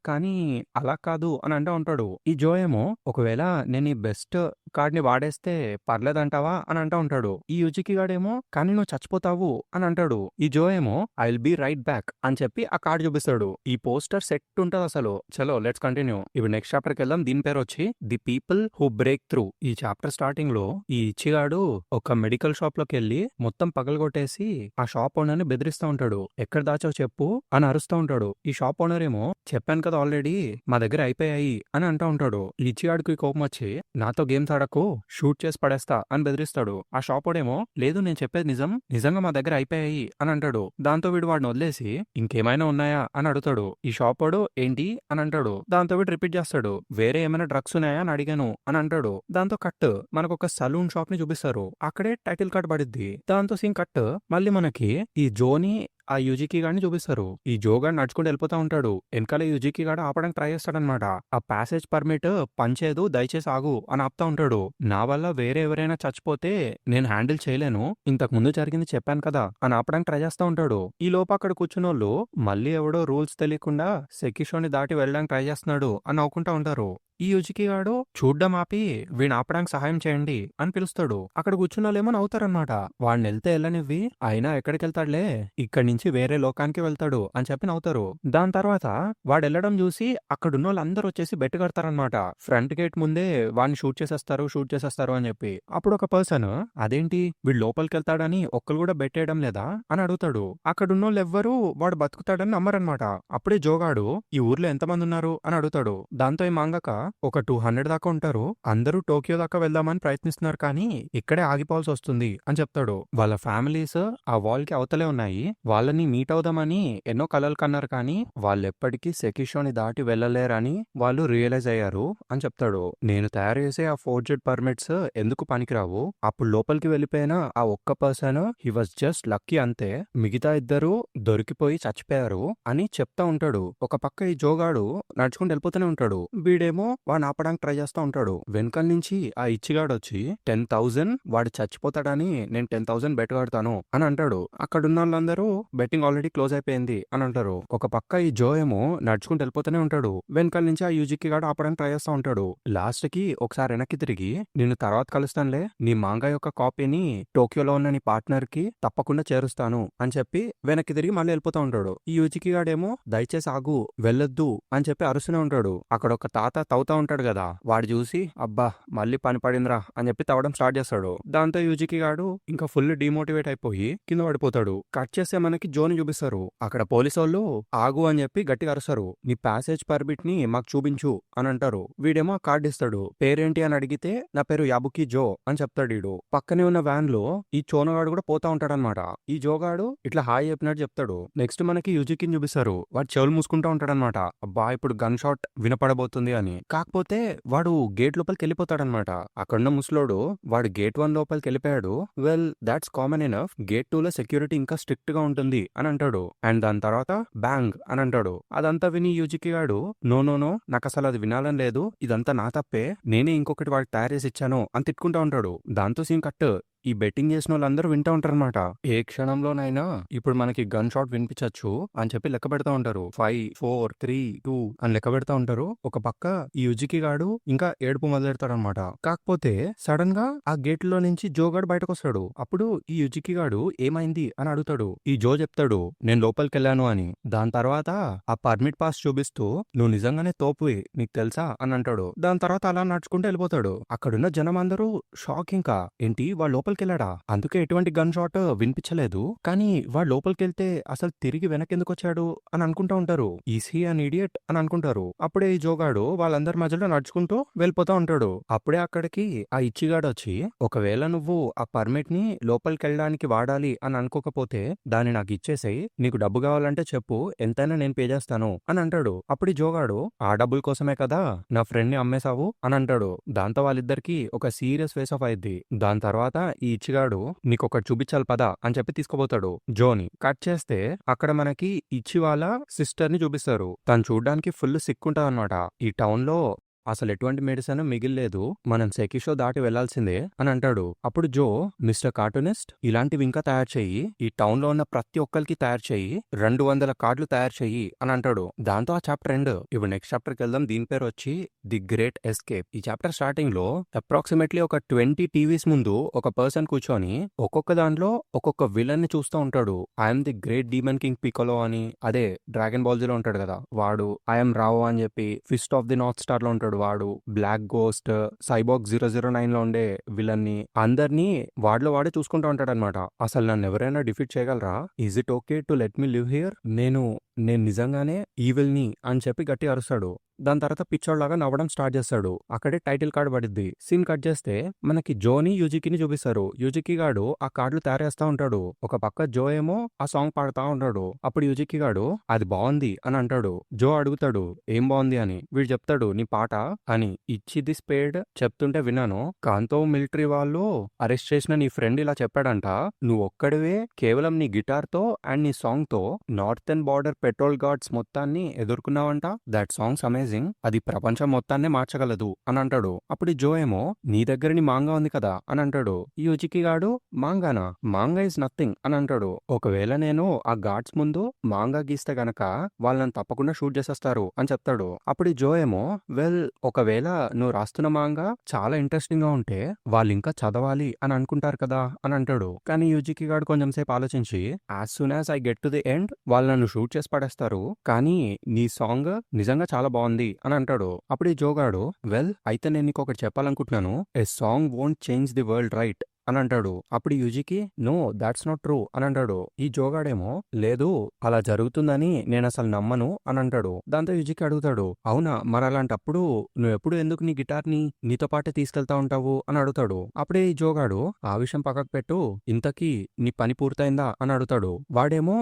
కానీ అలా కాదు అని అంటూ ఉంటాడు. ఈ జో ఏమో ఒకవేళ నేను ఈ బెస్ట్ కార్డ్ ని వాడేస్తే పర్లేదంటావా అని అంటూ ఉంటాడు. ఈ యూజికి గాడేమో కానీ నువ్వు చచ్చిపోతావు అని అంటాడు. ఈ జో ఏమో I will be right back అని చెప్పి ఆ కార్డ్ చూపిస్తాడు. ఈ పోస్టర్ సెట్ ఉంటది అసలు. చలో లెట్స్ కంటిన్యూ. ఇప్పుడు నెక్స్ట్ చాప్టర్ కి వెళ్దాం. దీని పేరు వచ్చి the people who break through. ఈ చాప్టర్ స్టార్టింగ్ లో ఈ ఇచ్చిగాడు ఒక మెడికల్ షాప్ లోకి వెళ్లి మొత్తం పగలగొట్టేసి ఆ షాప్ ఓనర్ ని బెదిరిస్తూ ఉంటాడు. ఎక్కడ దాచావు చెప్పు అని అరుస్తూ ఉంటాడు. ఈ షాప్ ఓనర్ ఏమో చెప్పాను కదా ఆల్రెడీ మా దగ్గర అయిపోయాయి అని అంటూ ఉంటాడు. ఈ ఇచ్చిగాడికి కోపం వచ్చి నాతో గేమ్స్ ఆడకు, షూట్ చేసి పడేస్తా అని బెదిరిస్తాడు. ఆ షాప్ ఓడేమో లేదు నేను చెప్పేది నిజంగా మా దగ్గర అయిపోయాయి అని అంటాడు. దాంతో వీడు వాడిని వదిలేసి ఇంకేమైనా ఉన్నాయా అని అడుగుతాడు. ఈ షాప్ వాడు ఏంటి అని అంటాడు. దాంతో వీడు రిపీట్ చేస్తాడు వేరే ఏమైనా డ్రగ్స్ ఉన్నాయా అని అడిగాను అని అంటాడు. దాంతో కట్ మనకు ఒక సలూన్ షాప్ ని చూపిస్తారు. అక్కడే టైటిల్ కార్డ్ పడిద్ది. దాంతో సీన్ కట్ మళ్ళీ మనకి ఈ జోని ఆ యూజికి గాడిని చూపిస్తారు. ఈ జో గాడు నడుచుకుంటూ వెళ్ళిపోతా ఉంటాడు. వెనకాల యూజికి గాడు ఆపడానికి ట్రై చేస్తాడనమాట. ఆ ప్యాసేజ్ పర్మిట్ పంచేదు దయచేసి ఆగు అని ఆపుతా ఉంటాడు. నా వల్ల వేరే ఎవరైనా చచ్చిపోతే నేను హ్యాండిల్ చేయలేను, ఇంతకు ముందు జరిగింది చెప్పాను కదా అని ఆపడానికి ట్రై చేస్తా ఉంటాడు. ఈ లోపు అక్కడ కూర్చున్నోళ్ళు మళ్ళీ ఎవడో రూల్స్ తెలియకుండా సెకిషోని దాటి వెళ్ళడానికి ట్రై చేస్తున్నాడు అని నవ్వుకుంటా ఉంటారు. ఈ యూజికి గాడు చూడ్డం ఆపి వీడిని ఆపడానికి సహాయం చేయండి అని పిలుస్తాడు. అక్కడ కూర్చున్న వాళ్ళేమో నవ్వుతారనమాట. వాడిని వెళ్తే వెళ్ళనివ్వి, అయినా ఎక్కడికి వెళ్తాడులే, ఇక్కడి నుంచి వేరే లోకానికి వెళ్తాడు అని చెప్పి నవ్వుతారు. దాని తర్వాత వాడు వెళ్ళడం చూసి అక్కడున్న వాళ్ళందరూ వచ్చేసి బెట్ కడతారనమాట. ఫ్రంట్ గేట్ ముందే వాడిని షూట్ చేసేస్తారు అని చెప్పి. అప్పుడు ఒక పర్సన్ అదేంటి వీడు లోపలికి వెళ్తాడని ఒక్కరు కూడా బెట్ వేయడం లేదా అని అడుగుతాడు. అక్కడున్న వాళ్ళు ఎవ్వరూ వాడు బతుకుతాడని నమ్మరనమాట. అప్పుడే జోగాడు ఈ ఊర్లో ఎంతమంది ఉన్నారు అని అడుగుతాడు. దాంతో ఈ మాంగక ఒక 200 దాకా ఉంటారు, అందరూ టోక్యో దాకా వెళ్దామని ప్రయత్నిస్తున్నారు కానీ ఇక్కడే ఆగిపోవాల్సి వస్తుంది అని చెప్తాడు. వాళ్ళ ఫ్యామిలీస్ ఆ వాల్ కి అవతలే ఉన్నాయి, వాళ్ళని మీట్ అవుదామని ఎన్నో కలలు కన్నారు కానీ వాళ్ళెప్పటికీ సెకిషోని దాటి వెళ్ళలేరని వాళ్ళు రియలైజ్ అయ్యారు అని చెప్తాడు. నేను తయారు చేసే ఆ ఫోర్జెడ్ పర్మిట్స్ ఎందుకు పనికిరావు, అప్పుడు లోపలికి వెళ్ళిపోయిన ఆ ఒక్క person he was just lucky అంతే, మిగతా ఇద్దరు దొరికిపోయి చచ్చిపోయారు అని చెప్తా ఉంటాడు. ఒక పక్క ఈ జోగాడు నడుచుకుంటూ వెళ్ళిపోతూనే ఉంటాడు. వీడేమో వాడిని ఆపడానికి ట్రై చేస్తా ఉంటాడు. వెనకాల నుంచి ఆ ఇచ్చిగాడు వచ్చి 10,000 వాడు చచ్చిపోతాడని నేను 10,000 బెట్ కడతాను అని అంటాడు. అక్కడున్న వాళ్ళందరూ బెట్టింగ్ ఆల్రెడీ క్లోజ్ అయిపోయింది అని అంటారు. ఒక పక్క ఈ జో ఏమో నడుచుకుంటూ వెళ్ళిపోతూనే ఉంటాడు. వెనకాల నుంచి ఆ యూజికి గాడు ఆపడానికి ట్రై చేస్తా ఉంటాడు. లాస్ట్ కి ఒకసారి వెనక్కి తిరిగి నిన్ను తర్వాత కలుస్తానులే, నీ మాంగా యొక్క కాపీని టోక్యోలో ఉన్న నీ పార్ట్నర్ కి తప్పకుండా చేరుస్తాను అని చెప్పి వెనక్కి తిరిగి మళ్ళీ వెళ్ళిపోతా ఉంటాడు. ఈ యూజికి గాడేమో దయచేసి ఆగు వెళ్ళొద్దు అని చెప్పి అరుస్తూనే ఉంటాడు. అక్కడ ఒక తాత తవ్వుతా ఉంటాడు కదా, వాడు చూసి అబ్బా మళ్ళీ పని పడిందిరా అని చెప్పి తవ్వడం స్టార్ట్ చేస్తాడు. దాంతో యూజికి గాడు ఇంకా ఫుల్ డిమోటివేట్ అయిపోయి కింద పడిపోతాడు. కట్ చేస్తే మనకి జోని చూపిస్తారు. అక్కడ పోలీసు వాళ్ళు ఆగు అని చెప్పి గట్టిగా అరుస్తారు. నీ ప్యాసేజ్ పర్మిట్ ని మాకు చూపించు అని అంటారు. వీడేమో కార్డు ఇస్తాడు. పేరేంటి అని అడిగితే నా పేరు యాబుకి జో అని చెప్తాడు. వీడు పక్కనే ఉన్న వ్యాన్ లో ఈ చోనగాడు కూడా పోతా ఉంటాడనమాట. ఈ జోగాడు ఇట్లా హాయ్ చెప్పినట్టు చెప్తాడు. నెక్స్ట్ మనకి యూజికిని చూపిస్తారు. వాడు చెవులు మూసుకుంటా ఉంటాడనమాట. అబ్బా ఇప్పుడు గన్ షాట్ వినపడబోతుంది అని. కాకపోతే వాడు గేట్ లోపలికి వెళ్ళిపోతాడనమాట. అక్కడున్న ముసలోడు వాడు గేట్ 1 లోపలికి వెళ్ళిపోయాడు. Well that's common enough, gate 2 లో సెక్యూరిటీ ఇంకా స్ట్రిక్ట్ గా ఉంటుంది అని అంటాడు. అండ్ దాని తర్వాత బ్యాంగ్ అని అంటాడు. అదంతా విని యూజికి గాడు నో నాకు అసలు అది వినాలని లేదు, ఇదంతా నా తప్పే, నేనే ఇంకొకటి వాడికి తయారు చేసి ఇచ్చాను అని తిట్టుకుంటా ఉంటాడు. దాంతో సీన్ కట్ ఈ బెట్టింగ్ చేసినోళ్ళందరూ వింటా ఉంటారనమాట. ఏ క్షణంలోనైనా ఇప్పుడు మనకి గన్ షాట్ వినిపించొచ్చు అని చెప్పి లెక్క పెడతా ఉంటారు. 5, 4, 3, 2 అని లెక్క పెడతా ఉంటారు. ఒక పక్క ఈ యుజికి గాడు ఇంకా ఏడుపు మొదలెడతాడనమాట. కాకపోతే సడన్ గా ఆ గేట్ లో నుంచి జో గాడు బయటకొస్తాడు. అప్పుడు ఈ యుజికి గాడు ఏమైంది అని అడుగుతాడు. ఈ జో చెప్తాడు నేను లోపలికెళ్ళాను అని. దాని తర్వాత ఆ పర్మిట్ పాస్ చూపిస్తూ నువ్వు నిజంగానే తోపువి నీకు తెలుసా అని అంటాడు. దాని తర్వాత అలా నడుచుకుంటూ వెళ్ళిపోతాడు. అక్కడున్న జనం అందరూ షాక్. ఇంకా ఏంటి వాడు లోపలికెళ్ళాడా, అందుకే ఎటువంటి గన్ షాట్ వినిపించలేదు, కానీ వాడు లోపలికెళ్తే అసలు తిరిగి వెనకెందుకు వచ్చాడు అని అనుకుంటా ఉంటారు. ఈసీ అన్ ఇడియట్ అని అనుకుంటారు. అప్పుడే ఈ జోగాడు వాళ్ళందరి మధ్యలో నడుచుకుంటూ వెళ్ళిపోతా ఉంటాడు. అప్పుడే అక్కడికి ఆ ఇచ్చిగాడు వచ్చి ఒకవేళ నువ్వు ఆ పర్మిట్ ని లోపలికెళ్ళడానికి వాడాలి అని అనుకోకపోతే దాన్ని నాకు ఇచ్చేసేయ్, నీకు డబ్బు కావాలంటే చెప్పు, ఎంతైనా నేను పే చేస్తాను అని అంటాడు. అప్పుడు ఈ జోగాడు ఆ డబ్బుల కోసమే కదా నా ఫ్రెండ్ ని అమ్మేశావు అని అంటాడు. దాంతో వాళ్ళిద్దరికి ఒక సీరియస్ ఫేస్ ఆఫ్ అయింది. దాని తర్వాత ఈ ఇచ్చిగాడు నీకొకటి చూపించాలి పదా అని చెప్పి తీసుకుపోతాడు జోని. కట్ చేస్తే అక్కడ మనకి ఇచ్చి వాళ్ళ సిస్టర్ ని చూపిస్తారు. తను చూడ్డానికి ఫుల్ సిక్ ఉంటది అనమాట. ఈ టౌన్ లో అసలు ఎటువంటి మెడిసిన్ మిగిల్లేదు, మనం సెకిషో దాటి వెళ్లాల్సిందే అని అంటాడు. అప్పుడు జో మిస్టర్ కార్టూనిస్ట్ ఇలాంటివి ఇంకా తయారు చెయ్యి, ఈ టౌన్ లో ఉన్న ప్రతి ఒక్కరికి తయారు చెయ్యి, 200 కార్డులు తయారు చెయ్యి అని అంటాడు. దాంతో ఆ చాప్టర్ ఎండ్. ఇప్పుడు నెక్స్ట్ చాప్టర్ కి వెళ్దాం. దీని పేరు వచ్చి ది గ్రేట్ ఎస్కేప్. ఈ చాప్టర్ స్టార్టింగ్ లో అప్రాక్సిమేట్లీ ఒక 20 టీవీస్ ముందు ఒక పర్సన్ కూర్చొని ఒక్కొక్క దాంట్లో ఒక్కొక్క విలన్ ని చూస్తూ ఉంటాడు. I'm the great demon king Piccolo అని, అదే డ్రాగన్ బాల్ జీలో ఉంటాడు కదా వాడు, ఐఎమ్ రావో అని చెప్పి, fist of the north star లో ఉంటాడు వాడు, బ్లాక్ గోస్ట్, సైబాగ్ 009 లో ఉండే విలన్ ని, అందరినీ వాడిలో వాడే చూసుకుంటూ ఉంటాడు అనమాట. అసలు నన్ను ఎవరైనా డిఫీట్ చేయగలరా, is it okay to let me live here, నేను నిజంగానే ఈవిల్ ని అని చెప్పి గట్టి అరుస్తాడు. దాని తర్వాత పిచ్చోడ్లాగా నవ్వడం స్టార్ట్ చేస్తాడు. అక్కడే టైటిల్ కార్డ్ పడిద్ది. సీన్ కట్ చేస్తే మనకి జోని యుజికిని చూపిస్తారు. యుజికి గాడు ఆ కార్డులు తయారేస్తా ఉంటాడు. ఒక పక్క జో ఏమో ఆ సాంగ్ పాడుతా ఉంటాడు. అప్పుడు యుజికి గాడు అది బాగుంది అని అంటాడు. జో అడుగుతాడు ఏం బాగుంది అని. వీడు చెప్తాడు నీ పాట అని. ఇచ్చిది స్పేడ్ చెప్తుంటే విన్నాను, కాంతో మిలిటరీ వాళ్ళు అరెస్ట్ చేసిన నీ ఫ్రెండ్ ఇలా చెప్పాడంట, నువ్వు ఒక్కడివే కేవలం నీ గిటార్ తో అండ్ నీ సాంగ్ తో నార్థన్ బార్డర్ పెట్రోల్ గార్డ్స్ మొత్తాన్ని ఎదుర్కొన్నావంట. దట్ సాంగ్స్ అమేజింగ్, అది ప్రపంచం మొత్తాన్నే మార్చగలదు అని అంటాడు. అప్పుడు జో ఏమో నీ దగ్గర నీ మాంగా ఉంది కదా అని అంటాడు. ఈ యుజికి గాడు మాంగానా, మాంగా ఇస్ నథింగ్ అని అంటాడు. ఒకవేళ నేను ఆ గార్డ్స్ ముందు మాంగా గీస్తే గనక వాళ్ళని తప్పకుండా షూట్ చేసేస్తారు అని చెప్తాడు. అప్పుడు ఈ జో ఏమో వెల్ ఒకవేళ నువ్వు రాస్తున్న మాంగా చాలా ఇంట్రెస్టింగ్ గా ఉంటే వాళ్ళు ఇంకా చదవాలి అని అనుకుంటారు కదా అని అంటాడు. కానీ యుజికి గాడు కొంచెం సేపు ఆలోచించి as soon as I get to the end వాళ్ళు నన్ను షూట్ చేసి పడేస్తారు, కానీ నీ సాంగ్ నిజంగా చాలా బాగుంది అని అంటాడు. అప్పుడు ఈ జోగాడు వెల్ అయితే నేను నీకు ఒకటి చెప్పాలనుకుంటున్నాను, a song won't change the world right అని అంటాడు. అప్పుడు యుజికి నో దాట్స్ నాట్ ట్రూ అని అంటాడు. ఈ జోగాడేమో లేదు అలా జరుగుతుందని నేను అసలు నమ్మను అని అంటాడు. దాంతో యుజికి అడుగుతాడు అవునా మరి అలాంటప్పుడు నువ్వెప్పుడు ఎందుకు నీ గిటార్ ని నీతో పాటే తీసుకెళ్తా ఉంటావు అని అడుగుతాడు. అప్పుడే ఈ జోగాడు ఆ విషయం పక్కకు పెట్టు, ఇంతకీ నీ పని పూర్తయిందా అని అడుగుతాడు. వాడేమో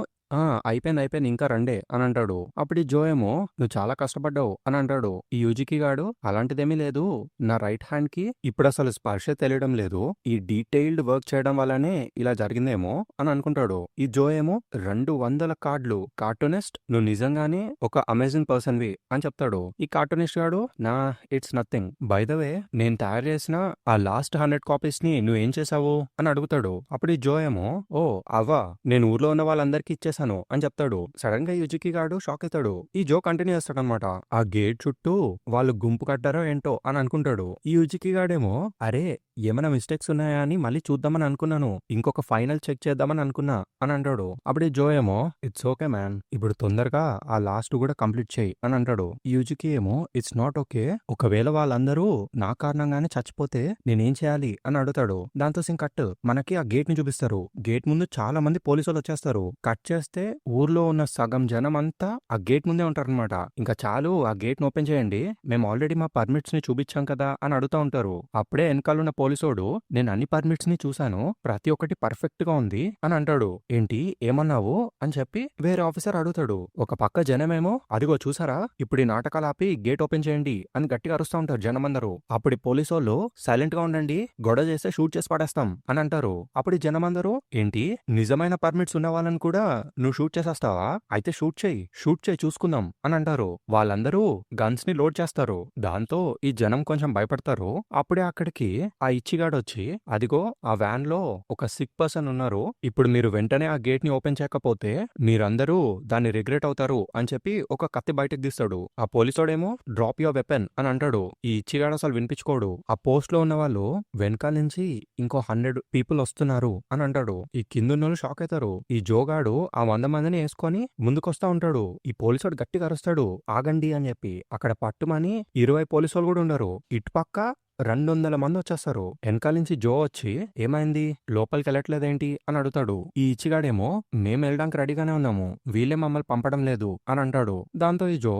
అయిపోయింది ఇంకా రండే అని అంటాడు. అప్పుడు ఈ జో ఏమో నువ్వు చాలా కష్టపడ్డావు అని అంటాడు. ఈ యుజికి గాడు అలాంటిదేమీ లేదు, నా రైట్ హ్యాండ్ కి ఇప్పుడు అసలు స్పర్శ తెలియడం లేదు, ఈ డీటెయిల్డ్ వర్క్ చేయడం వల్లనే ఇలా జరిగిందేమో అని అనుకుంటాడు. ఈ జో ఏమో 200 కార్డులు, కార్టూనిస్ట్ నువ్వు నిజంగానే ఒక అమేజింగ్ పర్సన్ వి అని చెప్తాడు. ఈ కార్టూనిస్ట్ గాడు నా it's nothing, by the way నేను తయారు చేసిన ఆ లాస్ట్ 100 కాపీస్ ని నువ్వేం చేసావు అని అడుగుతాడు. అప్పుడు ఈ జో ఏమో ఓ అవ్వా నేను ఊర్లో ఉన్న వాళ్ళందరికీ ఇచ్చేసాను అని చెప్తాడు. సడన్ గా యుజికి గాడు షాక్ అవుతాడు. ఈ జో కంటిన్యూ చేస్తాడనమాట. ఆ గేట్ చుట్టూ వాళ్ళు గుంపు కట్టారో ఏంటో అని అనుకుంటాడు. ఈ యుజికి గాడేమో అరే ఏమైనా మిస్టేక్స్ ఉన్నాయా అని మళ్ళీ చూద్దామని అనుకున్నాను, ఇంకొక ఫైనల్ చెక్ చేద్దామని అనుకున్నా అని అంటాడు. అప్పుడు ఈ జో ఏమో ఇట్స్ ఓకే మ్యాన్, ఇప్పుడు తొందరగా ఆ లాస్ట్ కూడా కంప్లీట్ చేయి అని అంటాడు. ఈ యుజికి ఏమో ఇట్స్ నాట్ ఓకే, ఒకవేళ వాళ్ళందరూ నా కారణంగానే చచ్చిపోతే నేనేం చేయాలి అని అడుగుతాడు. దాంతో సింగ్ కట్ మనకి ఆ గేట్ ని చూపిస్తారు. గేట్ ముందు చాలా మంది పోలీసులు వచ్చేస్తారు. కట్ చేస్తే ఊర్లో ఉన్న సగం జనం అంతా ఆ గేట్ ముందే ఉంటారనమాట. ఇంకా చాలు ఆ గేట్ ని ఓపెన్ చేయండి, మేము ఆల్రెడీ మా పర్మిట్స్ ని చూపించాం కదా అని అడుగుతా ఉంటారు. అప్పుడే వెనకాలన్న పోలీసోడు నేను అన్ని పర్మిట్స్ ని చూశాను, ప్రతి ఒక్కటి పర్ఫెక్ట్ గా ఉంది అని అంటాడు. ఏంటి ఏమన్నావు అని చెప్పి వేరే ఆఫీసర్ అడుగుతాడు. ఒక పక్క జనమేమో అదిగో చూసారా ఇప్పుడు ఈ నాటకాలు ఆపి గేట్ ఓపెన్ చేయండి అని గట్టిగా అరుస్తూ ఉంటారు జనమందరూ. అప్పుడు పోలీసోళ్ళు సైలెంట్ గా ఉండండి, గొడవ చేస్తే షూట్ చేసి పడేస్తాం అని అంటారు. అప్పుడు జనమందరూ ఏంటి నిజమైన పర్మిట్స్ ఉన్న వాళ్ళని కూడా నువ్వు షూట్ చేసేస్తావా, అయితే షూట్ చేయి చూసుకుందాం అని అంటారు. వాళ్ళందరూ గన్స్ ని లోడ్ చేస్తారు. దాంతో ఈ జనం కొంచెం భయపడతారు. అప్పుడే అక్కడికి ఆ ఇచ్చిగాడొచ్చి అదిగో ఆ వ్యాన్ లో ఒక సిక్ పర్సన్ ఉన్నారు, ఇప్పుడు మీరు వెంటనే ఆ గేట్ ని ఓపెన్ చేయకపోతే మీరందరూ దాన్ని రిగ్రెట్ అవుతారు అని చెప్పి ఒక కత్తి బయటకు తీస్తాడు. ఆ పోలీసోడేమో డ్రాప్ యువర్ వెపన్ అని అంటాడు. ఈ ఇచ్చిగాడు అసలు వినిపించుకోడు. ఆ పోస్ట్ లో ఉన్న వాళ్ళు వెనకాల నుంచి ఇంకో 100 పీపుల్ వస్తున్నారు అని అంటాడు. ఈ కిందున్నోళ్ళు షాక్ అవుతారు. ఈ జోగాడు ఆ 100 మందిని వేసుకొని ముందుకొస్తా ఉంటాడు. ఈ పోలీసోడు గట్టిగా అరుస్తాడు ఆగండి అని చెప్పి. అక్కడ పట్టుమని 20 పోలీసోళ్ళు కూడా ఉండరు. ఇటుపక్క 200 మంది వచ్చేస్తారు. వెనకాల నుంచి జో వచ్చి ఏమైంది లోపలికి వెళ్ళట్లేదేంటి అని అడుగుతాడు. ఈ ఇచ్చిగాడేమో మేము వెళ్ళడానికి రెడీగానే ఉన్నాము, వీళ్ళే మమ్మల్ని పంపడం లేదు అని అంటాడు. దాంతో ఈ జో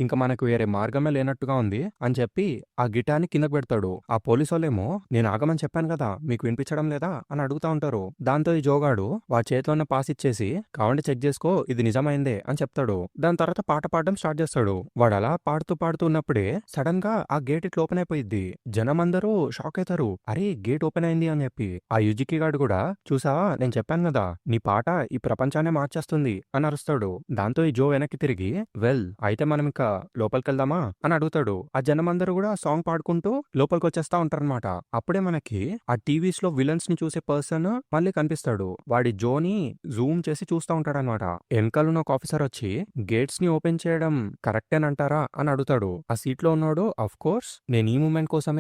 ఇంకా మనకు వేరే మార్గమే లేనట్టుగా ఉంది అని చెప్పి ఆ గిటార్ని కిందకు పెడతాడు. ఆ పోలీసు వాళ్ళేమో నేను ఆగమని చెప్పాను కదా మీకు వినిపించడం లేదా అని అడుగుతా ఉంటారు. దాంతో ఈ జోగాడు వాడి చేతిలో ఉన్న పాస్ ఇచ్చేసి కావండి చెక్ చేసుకో ఇది నిజమైందే అని చెప్తాడు. దాని తర్వాత పాట పాడడం స్టార్ట్ చేస్తాడు. వాడు అలా పాడుతూ పాడుతూ ఉన్నప్పుడే సడన్ గా ఆ గేట్ ఇట్లా ఓపెన్ అయిపోయింది. జనమందరూ షాక్ అవుతారు. అరే గేట్ ఓపెన్ అయింది అని చెప్పి. ఆ యుజికి గాడు కూడా చూసావా నేను చెప్పాను కదా నీ పాట ఈ ప్రపంచాన్ని మార్చేస్తుంది అని అరుస్తాడు. దాంతో ఈ జో వెనక్కి తిరిగి వెల్ అయితే మనం ఇంకా లోపలికి వెళ్దామా అని అడుగుతాడు. ఆ జనమందరూ కూడా సాంగ్ పాడుకుంటూ లోపలికి వచ్చేస్తా ఉంటారనమాట. అప్పుడే మనకి ఆ టీవీస్ లో విలన్స్ ని చూసే పర్సన్ మళ్ళీ కనిపిస్తాడు. వాడి జోని జూమ్ చేసి చూస్తా ఉంటాడనమాట. వెనకాలన్న ఒక ఆఫీసర్ వచ్చి గేట్స్ ని ఓపెన్ చేయడం కరెక్టేనంటారా అని అడుగుతాడు. ఆ సీట్ లో ఉన్నాడు అఫ్ కోర్స్ నేను ఈ మూమెంట్ కోసమే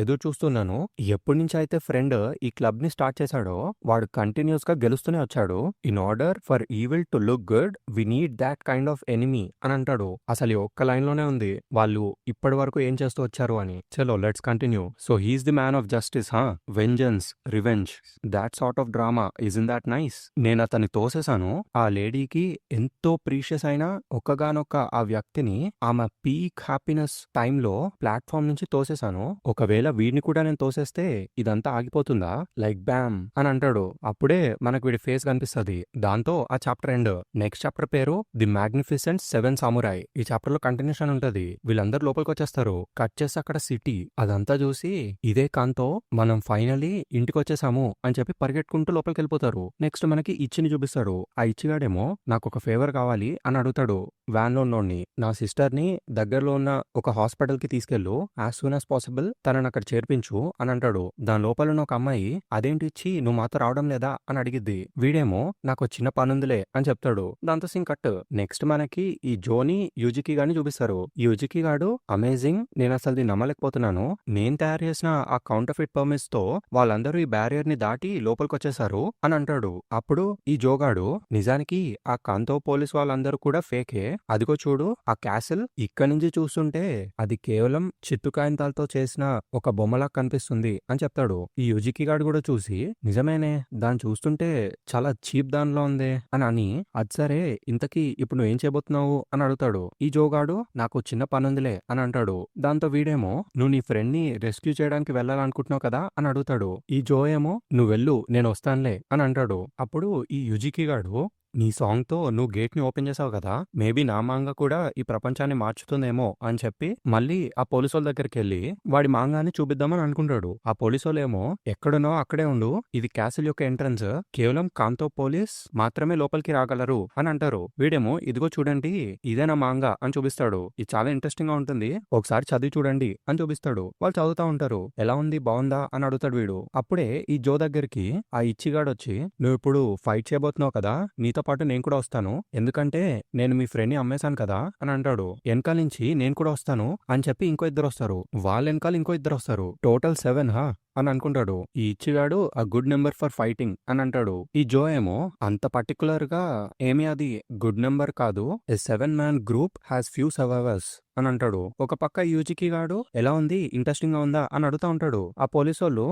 ఎదురు చూస్తున్నాను. ఎప్పటి నుంచి అయితే ఫ్రెండ్ ఈ క్లబ్ ని స్టార్ట్ చేశాడో వాడు కంటిన్యూస్ గా గెలుస్తూనే వచ్చాడు. In order for evil to look good we need that kind of enemy అని అంటాడు. అసలు ఈ ఒక్క లైన్ లోనే ఉంది వాళ్ళు ఇప్పటి వరకు ఏం చేస్తూ వచ్చారు అని. చలో let's continue. So he's the man of justice vengeance revenge that sort of drama is in that nice. నేను అతన్ని తోసేశాను. ఆ లేడీకి ఎంతో ప్రీషియస్ అయిన ఒక్కగానొక్క ఆ వ్యక్తిని ఆమె పీక్ హ్యాపీనెస్ టైంలో ప్లాట్ఫామ్ నుంచి తోసేశాను. ఒకవేళ వీడిని కూడా నేను తోసేస్తే ఇదంతా ఆగిపోతుందా లైక్ బ్యామ్ అని అంటాడు. అప్పుడే మనకు వీడి ఫేస్ కనిపిస్తుంది. దాంతో ఆ చాప్టర్ ఎండ్. నెక్స్ట్ చాప్టర్ పేరు ది మ్యాగ్నిఫిసెంట్ 7 సామురాయ్. ఈ చాప్టర్ లో కంటిన్యూషన్ ఉంటది. వీళ్ళందరూ లోపలికి వచ్చేస్తారు. కట్ చేసి అక్కడ సిటీ అదంతా చూసి ఇదే కాంతో మనం ఫైనలీ ఇంటికి వచ్చేసాము అని చెప్పి పరిగెట్టుకుంటూ లోపలికి వెళ్ళిపోతారు. నెక్స్ట్ మనకి ఇచ్చిని చూపిస్తాడు. ఆ ఇచ్చిగాడేమో నాకు ఒక ఫేవర్ కావాలి అని అడుగుతాడు వ్యాన్ లో ఉన్నోడిని. నా సిస్టర్ ని దగ్గరలో ఉన్న ఒక హాస్పిటల్ కి తీసుకెళ్ళు యాజ్ సూన్ యాజ్ పాసిబుల్ తనని అక్కడ చేర్పించు అని అంటాడు. దాని లోపల ఉన్న ఒక అమ్మాయి అదేంటి ఇచ్చి నువ్వు మాతో రావడం లేదా అని అడిగిద్ది. వీడేమో నాకు చిన్న పనుందిలే అని చెప్తాడు. దాంతో సింగ్ కట్. నెక్స్ట్ మనకి ఈ జోని యూజికి గాని చూపిస్తారు. ఈ యూజికి గాడు అమేజింగ్, నేను అసలు దీన్ని నమ్మలేకపోతున్నాను. నేను తయారు చేసిన ఆ కౌంటర్ ఫిట్ పర్మిట్స్ తో వాళ్ళందరూ ఈ బ్యారియర్ ని దాటి లోపలికి వచ్చేసారు అని అంటాడు. అప్పుడు ఈ జోగాడు నిజానికి ఆ కాంతో పోలీస్ వాళ్ళందరూ కూడా ఫేకే, అదిగో చూడు ఆ క్యాసిల్ ఇక్కడి నుంచి చూస్తుంటే అది కేవలం చిత్తుకాయంతాలతో చేసిన ఒక బొమ్మలా కనిపిస్తుంది అని చెప్తాడు. ఈ యుజికి గాడు కూడా చూసి నిజమేనే దాన్ని చూస్తుంటే చాలా చీప్ దానిలో ఉంది అని అది సరే ఇంతకీ ఇప్పుడు నువ్వు ఏం చేయబోతున్నావు అని అడుగుతాడు. ఈ జోగాడు నాకు చిన్న పనుందిలే అని అంటాడు. దాంతో వీడేమో నువ్వు నీ ఫ్రెండ్ ని రెస్క్యూ చేయడానికి వెళ్ళాలనుకుంటున్నావు కదా అని అడుగుతాడు. ఈ జో ఏమో నువ్వు వెళ్ళు నేను వస్తానులే అని అంటాడు. అప్పుడు ఈ యుజికి గాడు నీ సాంగ్ తో నువ్వు గేట్ ని ఓపెన్ చేసావు కదా, మేబీ నా మాంగా కూడా ఈ ప్రపంచాన్ని మార్చుతుందేమో అని చెప్పి మళ్ళీ ఆ పోలీసు వాళ్ళ దగ్గరికి వెళ్ళి వాడి మాంగాని చూపిద్దామని అనుకుంటాడు. ఆ పోలీసు వాళ్ళేమో ఎక్కడున్నో అక్కడే ఉండు, ఇది క్యాసిల్ యొక్క ఎంట్రన్స్, కేవలం కాంతో పోలీస్ మాత్రమే లోపలికి రాగలరు అని అంటారు. వీడేమో ఇదిగో చూడండి ఇదే నా మాంగా అని చూపిస్తాడు. ఇది చాలా ఇంట్రెస్టింగ్ గా ఉంటుంది, ఒకసారి చదివి చూడండి అని చూపిస్తాడు. వాళ్ళు చదువుతా ఉంటారు. ఎలా ఉంది బాగుందా అని అడుగుతాడు వీడు. అప్పుడే ఈ జో దగ్గరికి ఆ ఇచ్చిగాడు వచ్చి నువ్వు ఇప్పుడు ఫైట్ చేయబోతున్నావు కదా, నీతో పాటు నేను కూడా వస్తాను, ఎందుకంటే నేను మీ ఫ్రెండ్ ని అమ్మేశాను కదా అని అంటాడు. వెనకాల నుంచి నేను కూడా వస్తాను అని చెప్పి ఇంకో ఇద్దరు వస్తారు. వాళ్ళ వెనకాల ఇంకో ఇద్దరు వస్తారు. టోటల్ 7 అని అనుకుంటాడు. ఈ ఇచ్చిగాడు ఆ గుడ్ నెంబర్ ఫర్ ఫైటింగ్ అని అంటాడు. ఈ జో ఏమో అంత పర్టికులర్ గా ఏమీ అది గుడ్ నెంబర్ కాదు, ఎ 7-man group has few survivors అని అంటాడు. ఒక పక్క యూజికి గాడు ఎలా ఉంది ఇంట్రెస్టింగ్ గా ఉందా అని అడుగుతా ఉంటాడు. ఆ పోలీసు వాళ్ళు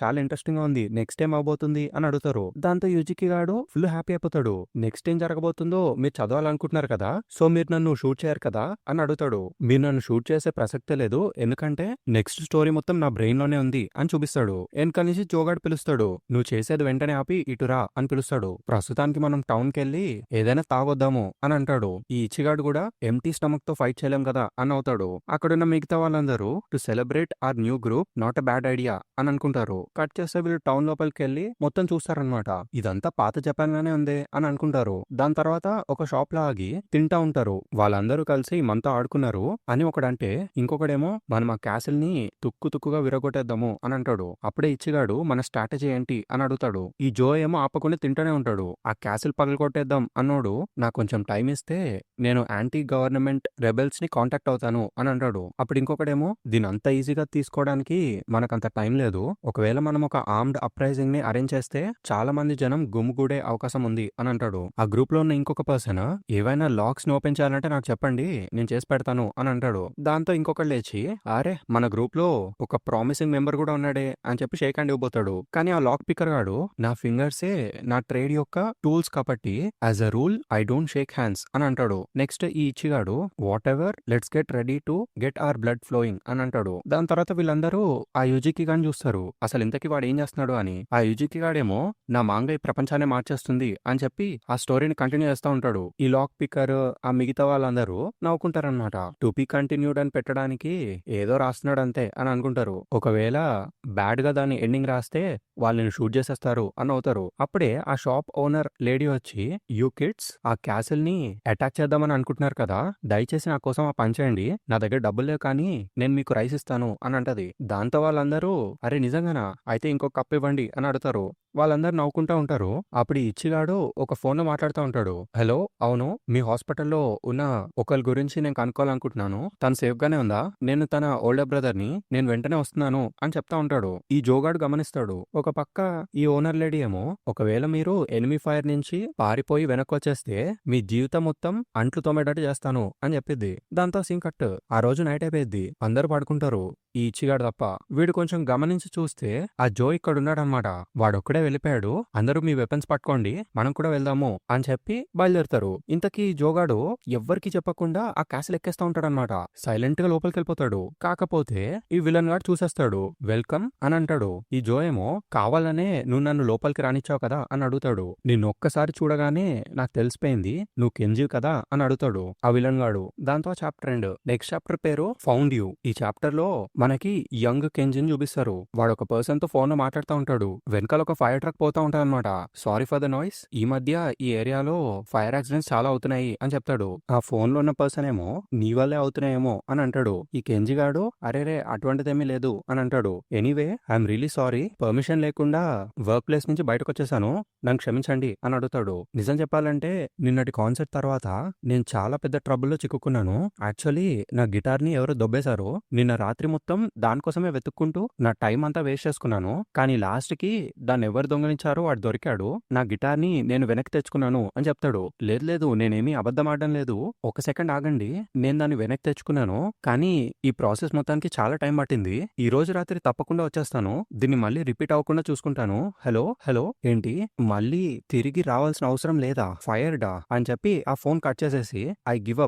చాలా ఇంట్రెస్టింగ్ గా ఉంది, నెక్స్ట్ ఏం అవబోతుంది అని అడుగుతారు. దాంతో యూజికి గాడు ఫుల్ హ్యాపీ అయిపోతాడు. నెక్స్ట్ ఏం జరగబోతుందో మీరు చదవాలనుకుంటున్నారు కదా, సో మీరు నన్ను షూట్ చేయరు కదా అని అడుగుతాడు. మీరు నన్ను షూట్ చేసే ప్రసక్తే లేదు, ఎందుకంటే నెక్స్ట్ స్టోరీ మొత్తం నా బ్రెయిన్ లోనే ఉంది అని చూపిస్తాడు. వెనక నుంచి జోగాడు పిలుస్తాడు. నువ్వు చేసేది వెంటనే ఆపి ఇటురా అని పిలుస్తాడు. ప్రస్తుతానికి మనం టౌన్ కెళ్ళి ఏదైనా తాగొద్దాము అని అంటాడు. ఈ ఇచ్చిగాడు కూడా ఎంటీ స్టమక్ తో ఫైట్ చేయలేం కదా అని అవుతాడు. అక్కడున్న మిగతా వాళ్ళందరూ to celebrate our new group not a bad idea అని అనుకుంటారు. కట్ చేస్తే వీళ్ళు టౌన్ లోపలికి వెళ్ళి మొత్తం చూస్తారనమాట. ఇదంతా పాత జపాన్ లానే ఉంది అని అనుకుంటారు. దాని తర్వాత ఒక షాప్ లో ఆగి తింటా ఉంటారు. వాళ్ళందరూ కలిసి మనతో ఆడుకున్నారు అని ఒకడంటే ఇంకొకడేమో మనం ఆ క్యాసిల్ ని తుక్కు తుక్కుగా విరగొట్టేద్దాము అని అంటాడు. అంటాడు. అప్పుడే ఇచ్చిగాడు మన స్ట్రాటజీ ఏంటి అని అడుగుతాడు. ఈ జో ఏమో ఆపకుండా తింటూనే ఉంటాడు. ఆ క్యాసిల్ పగలగొట్టేద్దాం అన్నోడు నాకు కొంచెం టైం ఇస్తే నేను యాంటీ గవర్నమెంట్ రెబెల్స్ ని కాంటాక్ట్ అవుతాను అని అంటాడు. అప్పుడు ఇంకొకడేమో దీని అంత ఈజీగా తీసుకోవడానికి మనకంత టైం లేదు. ఒకవేళ మనం ఒక ఆర్మ్డ్ అప్రైజింగ్ ని అరేంజ్ చేస్తే చాలా మంది జనం గుమ్ముగూడే అవకాశం ఉంది అని అంటాడు. ఆ గ్రూప్ లో ఉన్న ఇంకొక పర్సన్ ఏవైనా లాక్స్ ని ఓపెన్ చేయాలంటే నాకు చెప్పండి, నేను చేసి పెడతాను అని అంటాడు. దాంతో ఇంకొకడు లేచి అరే మన గ్రూప్ లో ఒక ప్రామిసింగ్ మెంబర్ కూడా ఉన్నాడే అని చెప్పి షేక్ హ్యాండ్ ఇవ్వబోతాడు. కానీ ఆ లాక్ పికర్ గాడు నా ఫింగర్సే నా ట్రేడ్ యొక్క టూల్స్ కాబట్టి as a rule I don't shake hands అని అంటాడు. నెక్స్ట్ ఈ ఇచ్చిగాడు whatever let's get ready to get our blood flowing అని అంటాడు. దాని తర్వాత వీళ్ళందరూ ఆ యుజికి గాని చూస్తారు అసలు ఇంతకీ వాడు ఏం చేస్తున్నాడు అని. ఆ యుజికి గాడేమో నా మాంగ ఈ ప్రపంచాన్ని మార్చేస్తుంది అని చెప్పి ఆ స్టోరీని కంటిన్యూ చేస్తూ ఉంటాడు. ఈ లాక్ పికర్ ఆ మిగతా వాళ్ళందరూ నవ్వుకుంటారనమాట. టు బి కంటిన్యూడ్ అని పెట్టడానికి ఏదో రాస్తున్నాడు అంతే అని అనుకుంటారు. ఒకవేళ బ్యాడ్ గా దాన్ని ఎండింగ్ రాస్తే వాళ్ళని షూట్ చేసేస్తారు అని అవుతారు. అప్పుడే ఆ షాప్ ఓనర్ లేడీ వచ్చి యూ కిడ్స్ ఆ క్యాసిల్ ని అటాక్ చేద్దామని అనుకుంటున్నారు కదా, దయచేసి నా కోసం ఆ పని చేయండి, నా దగ్గర డబ్బులు లేవు కానీ నేను మీకు రైస్ ఇస్తాను అని అంటది. దాంతో వాళ్ళందరూ అరే నిజంగానా, అయితే ఇంకో కప్ ఇవ్వండి అని అడుగుతారు. వాళ్ళందరూ నవ్వుకుంటా ఉంటారు. అప్పుడు ఈ ఇచ్చిగాడు ఒక ఫోన్ లో మాట్లాడుతూ ఉంటాడు. హలో, అవును మీ హాస్పిటల్లో ఉన్న ఒకరి గురించి నేను కనుక్కోవాలనుకుంటున్నాను, తను సేఫ్ గానే ఉందా, నేను తన ఓల్డర్ బ్రదర్ ని, నేను వెంటనే వస్తున్నాను అని చెప్తా ఉంటాడు. ఈ జోగాడు గమనిస్తాడు. ఒక పక్క ఈ ఓనర్ లేడీ ఏమో ఒకవేళ మీరు ఎనిమీ ఫైర్ నుంచి పారిపోయి వెనక్కి వచ్చేస్తే మీ జీవితం మొత్తం అంట్లు తోమేటట్టు చేస్తాను అని చెప్పిద్ది. దాంతో సీన్ కట్. ఆ రోజు నైట్ అయిపోయింది. అందరూ పడుకుంటారు, ఈ ఇచ్చిగాడు తప్ప. వీడు కొంచెం గమనించి చూస్తే ఆ జో ఇక్కడ ఉన్నాడనమాట. వాడొక్కడే వెళ్ళిపోయాడు. అందరూ మీ వెపన్స్ పట్టుకోండి, మనం కూడా వెళ్దాము అని చెప్పి బయలుదేరుతారు. ఇంతకీ జోగాడు ఎవ్వరికి చెప్పకుండా ఆ క్యాసిల్ ఎక్కేస్తా ఉంటాడనమాట. సైలెంట్ గా లోపలికి వెళ్ళిపోతాడు. కాకపోతే ఈ విలన్ గాడు చూసేస్తాడు. వెల్కమ్ అని అంటాడు. ఈ జో ఏమో కావాలనే నువ్వు నన్ను లోపలికి రానిచ్చావు కదా అని అడుగుతాడు. నిన్ను ఒక్కసారి చూడగానే నాకు తెలిసిపోయింది నువ్వు కెంజీ కదా అని అడుగుతాడు ఆ విలన్ గాడు. దాంతో చాప్టర్ ఎండ్. నెక్స్ట్ చాప్టర్ పేరు ఫౌండ్ యూ. ఈ చాప్టర్ లో మనకి యంగ్ కెంజిన్ చూపిస్తారు. వాడు ఒక పర్సన్ తో ఫోన్ లో మాట్లాడుతూ ఉంటాడు. వెనకాల ఒక ఫైర్ ట్రక్ పోతా ఉంటాడు అనమాట. సారీ ఫర్ ద నాయిస్, ఈ మధ్య ఈ ఏరియాలో ఫైర్ యాక్సిడెంట్స్ చాలా అవుతున్నాయి అని చెప్తాడు. ఆ ఫోన్ లో ఉన్న పర్సన్ ఏమో నీ వల్లే అవుతున్నాయేమో అని అంటాడు. ఈ కెంజి గాడు అరేరే అటువంటిదేమీ లేదు అని అంటాడు. Anyway I'm really sorry, permission లేకుండా వర్క్ ప్లేస్ నుంచి బయటకు వచ్చేసాను, నన్ను క్షమించండి అని అడుగుతాడు. నిజం చెప్పాలంటే నిన్నటి కాన్సర్ట్ తర్వాత నేను చాలా పెద్ద ట్రబుల్లో చిక్కుకున్నాను. యాక్చువల్లీ నా గిటార్ ని ఎవరో దొబ్బేశారు. నిన్న రాత్రి మొత్తం దానికోసమే వెతుక్కుంటూ నా టైం అంతా వేస్ట్ చేసుకున్నాను. కానీ లాస్ట్ కి దాన్ని ఎవరు దొంగలించారో వాడు దొరికాడు. నా గిటార్ ని నేను వెనక్కి తెచ్చుకున్నాను అని చెప్తాడు. లేదు లేదు, నేనేమీ అబద్ధం ఆడడం లేదు, ఒక సెకండ్ ఆగండి, నేను దాన్ని వెనక్కి తెచ్చుకున్నాను, కానీ ఈ ప్రాసెస్ మొత్తానికి చాలా టైం పట్టింది. ఈ రోజు రాత్రి తప్పకుండా వచ్చేస్తాను, దీన్ని మళ్ళీ రిపీట్ అవ్వకుండా చూసుకుంటాను. హలో హలో ఏంటి, మళ్ళీ తిరిగి రావాల్సిన అవసరం లేదా, ఫైర్డా అని చెప్పి ఆ ఫోన్ కట్ చేసేసి ఐ గివ్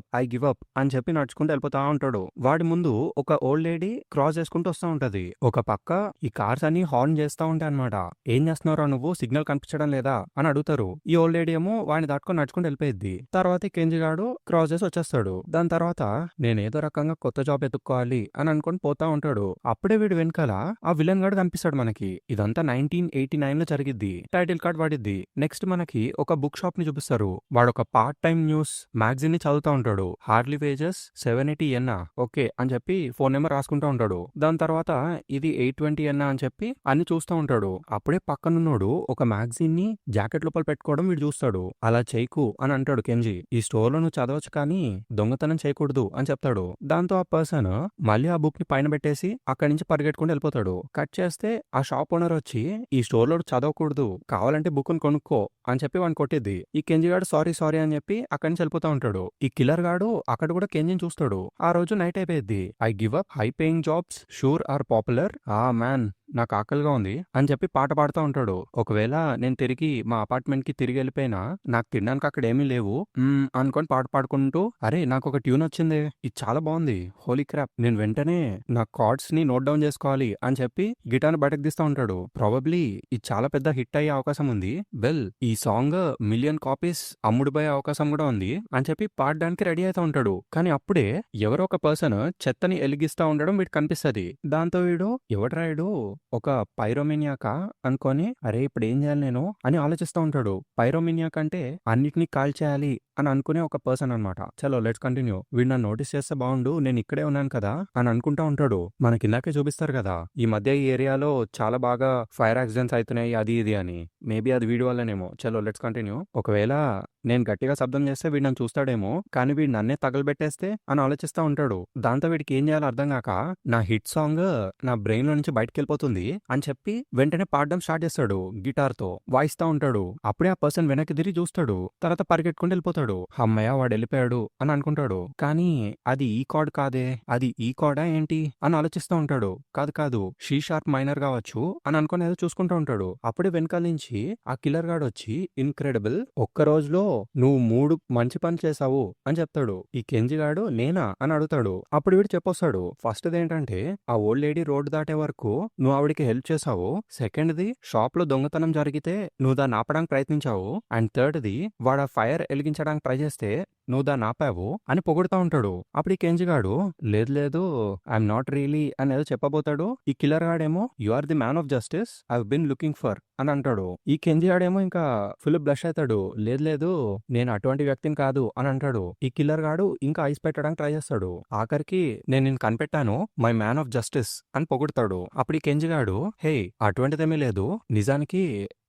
అప్ అని చెప్పి నడుచుకుంటూ వెళ్ళిపోతా ఉంటాడు. వాడి ముందు ఒక ఓల్డ్ లేడీ క్రాస్ చేసుకుంటూ వస్తూ ఉంటది. ఒక పక్క ఈ కార్స్ అన్ని హార్న్ చేస్తా ఉంటాయి అనమాట. ఏం చేస్తున్నారా నువ్వు, సిగ్నల్ కనిపించడం లేదా అని అడుగుతారు. ఈ ఓల్డ్ లేడీ ఏమో వాడిని దాటుకొని నడుచుకుంటూ వెళ్ళిపోయింది. తర్వాత కెంజిగాడు క్రాస్ చేసి వచ్చేస్తాడు. దాని తర్వాత నేనేదో రకంగా కొత్త జాబ్ ఎత్తుక్కోవాలి అని అనుకుని పోతా ఉంటాడు. అప్పుడే వీడు వెనకాల ఆ విలన్ గాడు కనిపిస్తాడు మనకి. ఇదంతా 1989 లో జరిగిద్ది. Title card వాడిద్ది. నెక్స్ట్ మనకి ఒక బుక్ షాప్ ని చూపిస్తారు. వాడు ఒక పార్ట్ టైం న్యూస్ మ్యాగజైన్ ని చదువుతా ఉంటాడు. హార్లీ వేజెస్ 780 ఎన్నా ఓకే అని చెప్పి ఫోన్ నెంబర్ రాసుకుంటా ఉంటాడు. దాని తర్వాత ఇది 820 ఎన్నా అని చెప్పి అన్ని చూస్తూ ఉంటాడు. అప్పుడే పక్కనున్నోడు ఒక మ్యాగజైన్ ని జాకెట్ లోపల పెట్టుకోవడం వీడు చూస్తాడు. అలా చేయకు అని అంటాడు కెంజి. ఈ స్టోర్ లో నువ్వు చదవచ్చు కానీ దొంగతనం చేయకూడదు అని చెప్తాడు. దాంతో ఆ పర్సన్ మళ్ళీ ఆ బుక్ ని పైన పెట్టేసి అక్కడి నుంచి పరిగెట్టుకుంటూ వెళ్ళిపోతాడు. కట్ చేస్తే ఆ షాప్ ఓనర్ వచ్చి ఈ స్టోర్ లో చదవకూడదు, కావాలంటే బుక్ ని కొనుక్కో అని చెప్పి వాడిని కొట్టిద్ది. ఈ కెంజి గాడు సారీ అని చెప్పి అక్కడి నుంచి వెళ్ళిపోతా ఉంటాడు. ఈ కిల్లర్ గాడు అక్కడ కూడా కెంజిని చూస్తాడు. ఆ రోజు నైట్ అయిపోయింది. I give up, high paying jobs sure are popular, ఆ మ్యాన్ నాకు ఆకలిగా ఉంది అని చెప్పి పాట పాడుతూ ఉంటాడు. ఒకవేళ నేను తిరిగి మా అపార్ట్మెంట్ కి తిరిగి వెళ్ళిపోయినా నాకు తినడానికి అక్కడ ఏమీ లేవు అనుకొని పాట పాడుకుంటూ అరే నాకు ఒక ట్యూన్ వచ్చింది, ఇది చాలా బాగుంది, హోలీ క్రాప్, నేను వెంటనే నా కార్డ్స్ ని నోట్ డౌన్ చేసుకోవాలి అని చెప్పి గిటార్ బయటకు తీస్తూ ఉంటాడు. ప్రాబబ్లీ ఇది చాలా పెద్ద హిట్ అయ్యే అవకాశం ఉంది, వెల్ ఈ సాంగ్ మిలియన్ కాపీస్ అమ్ముడుపోయే అవకాశం కూడా ఉంది అని చెప్పి పాడడానికి రెడీ అవుతూ ఉంటాడు. కానీ అప్పుడే ఎవరో ఒక పర్సన్ చెత్తని ఎలిగిస్తా ఉండడం వీడు కనిపిస్తుంది. దాంతో వీడు ఎవడ్రాయుడు ఒక పైరోమినియాకా అనుకోని అరే ఇప్పుడు ఏం చేయాలి నేను అని ఆలోచిస్తూ ఉంటాడు. పైరోమినియాక్ అంటే అన్నిటినీ కాల్చేయాలి అని అనుకునే ఒక పర్సన్ అనమాట. చలో లెట్స్ కంటిన్యూ. వీడు నన్ను నోటీస్ చేస్తే బాగుండు, నేను ఇక్కడే ఉన్నాను కదా అని అనుకుంటా ఉంటాడు. మనకి ఇందాకే చూపిస్తారు కదా ఈ మధ్య ఈ ఏరియాలో చాలా బాగా ఫైర్ యాక్సిడెంట్స్ అవుతున్నాయి అది ఇది అని. మేబీ అది వీడి వల్లనేమో. చలో లెట్స్ కంటిన్యూ. ఒకవేళ నేను గట్టిగా శబ్దం చేస్తే వీడు నన్ను చూస్తాడేమో, కానీ వీడు నన్నే తగలబెట్టేస్తే అని ఆలోచిస్తా ఉంటాడు. దాంతో వీడికి ఏం చేయాలో అర్థం కాక నా హిట్ సాంగ్ నా బ్రెయిన్ లో నుంచి బయటకు వెళ్ళిపోతుంది అని చెప్పి వెంటనే పాడడం స్టార్ట్ చేస్తాడు. గిటార్ తో వాయిస్తా ఉంటాడు. అప్పుడే ఆ పర్సన్ వెనక్కి తిరిగి చూస్తాడు. తర్వాత పరిగెట్టుకుంటూ వెళ్ళిపోతాడు. అమ్మయ్య వాడు వెళ్ళిపోయాడు అని అనుకుంటాడు. కానీ అది ఈ కార్డ్ కాదే, అది ఈ కార్డా ఏంటి అని ఆలోచిస్తూ ఉంటాడు. కాదు కాదు షీ షార్ప్ మైనర్ కావచ్చు అని అనుకుని ఏదో చూసుకుంటూ ఉంటాడు. అప్పుడే వెనకాల నుంచి ఆ కిల్లర్ గాడు వచ్చి ఇన్క్రెడిబుల్, ఒక్క రోజులో నువ్వు 3 మంచి పనులు చేసావు అని చెప్తాడు. ఈ కెంజి గాడు నేనా అని అడుగుతాడు. అప్పుడు వీడు చెప్పొస్తాడు. ఫస్ట్ ఏంటంటే ఆ ఓల్డ్ లేడీ రోడ్డు దాటే వరకు నువ్వు ఆవిడికి హెల్ప్ చేసావు. సెకండ్ది షాప్ లో దొంగతనం జరిగితే నువ్వు దాన్ని ఆపడానికి ప్రయత్నించావు. అండ్ థర్డ్ది వాడు ఆ ఫైర్ వెలిగించడానికి ట్రై చేస్తే నువ్వు దాన్ని ఆపావు అని పొగుడుతా ఉంటాడు. అప్పుడు ఈ కెంజిగాడు లేదు లేదు ఐఎమ్ నాట్ రియలీ అని ఏదో చెప్పబోతాడు. ఈ కిల్లర్ గాడేమో you are the man of justice I been looking for అని అంటాడు. ఈ కెంజి గాడేమో ఇంకా ఫుల్ బ్లష్ అవుతాడు. లేదు లేదు నేను అటువంటి వ్యక్తిని కాదు అని అంటాడు. ఈ కిల్లర్ గాడు ఇంకా ఐస్ పెట్టడానికి ట్రై చేస్తాడు. ఆఖరికి నేను నిన్ను కనిపెట్టాను మై మ్యాన్ ఆఫ్ జస్టిస్ అని పొగుడుతాడు. అప్పుడు ఈ కెంజి గాడు హే అటువంటిదేమీ లేదు, నిజానికి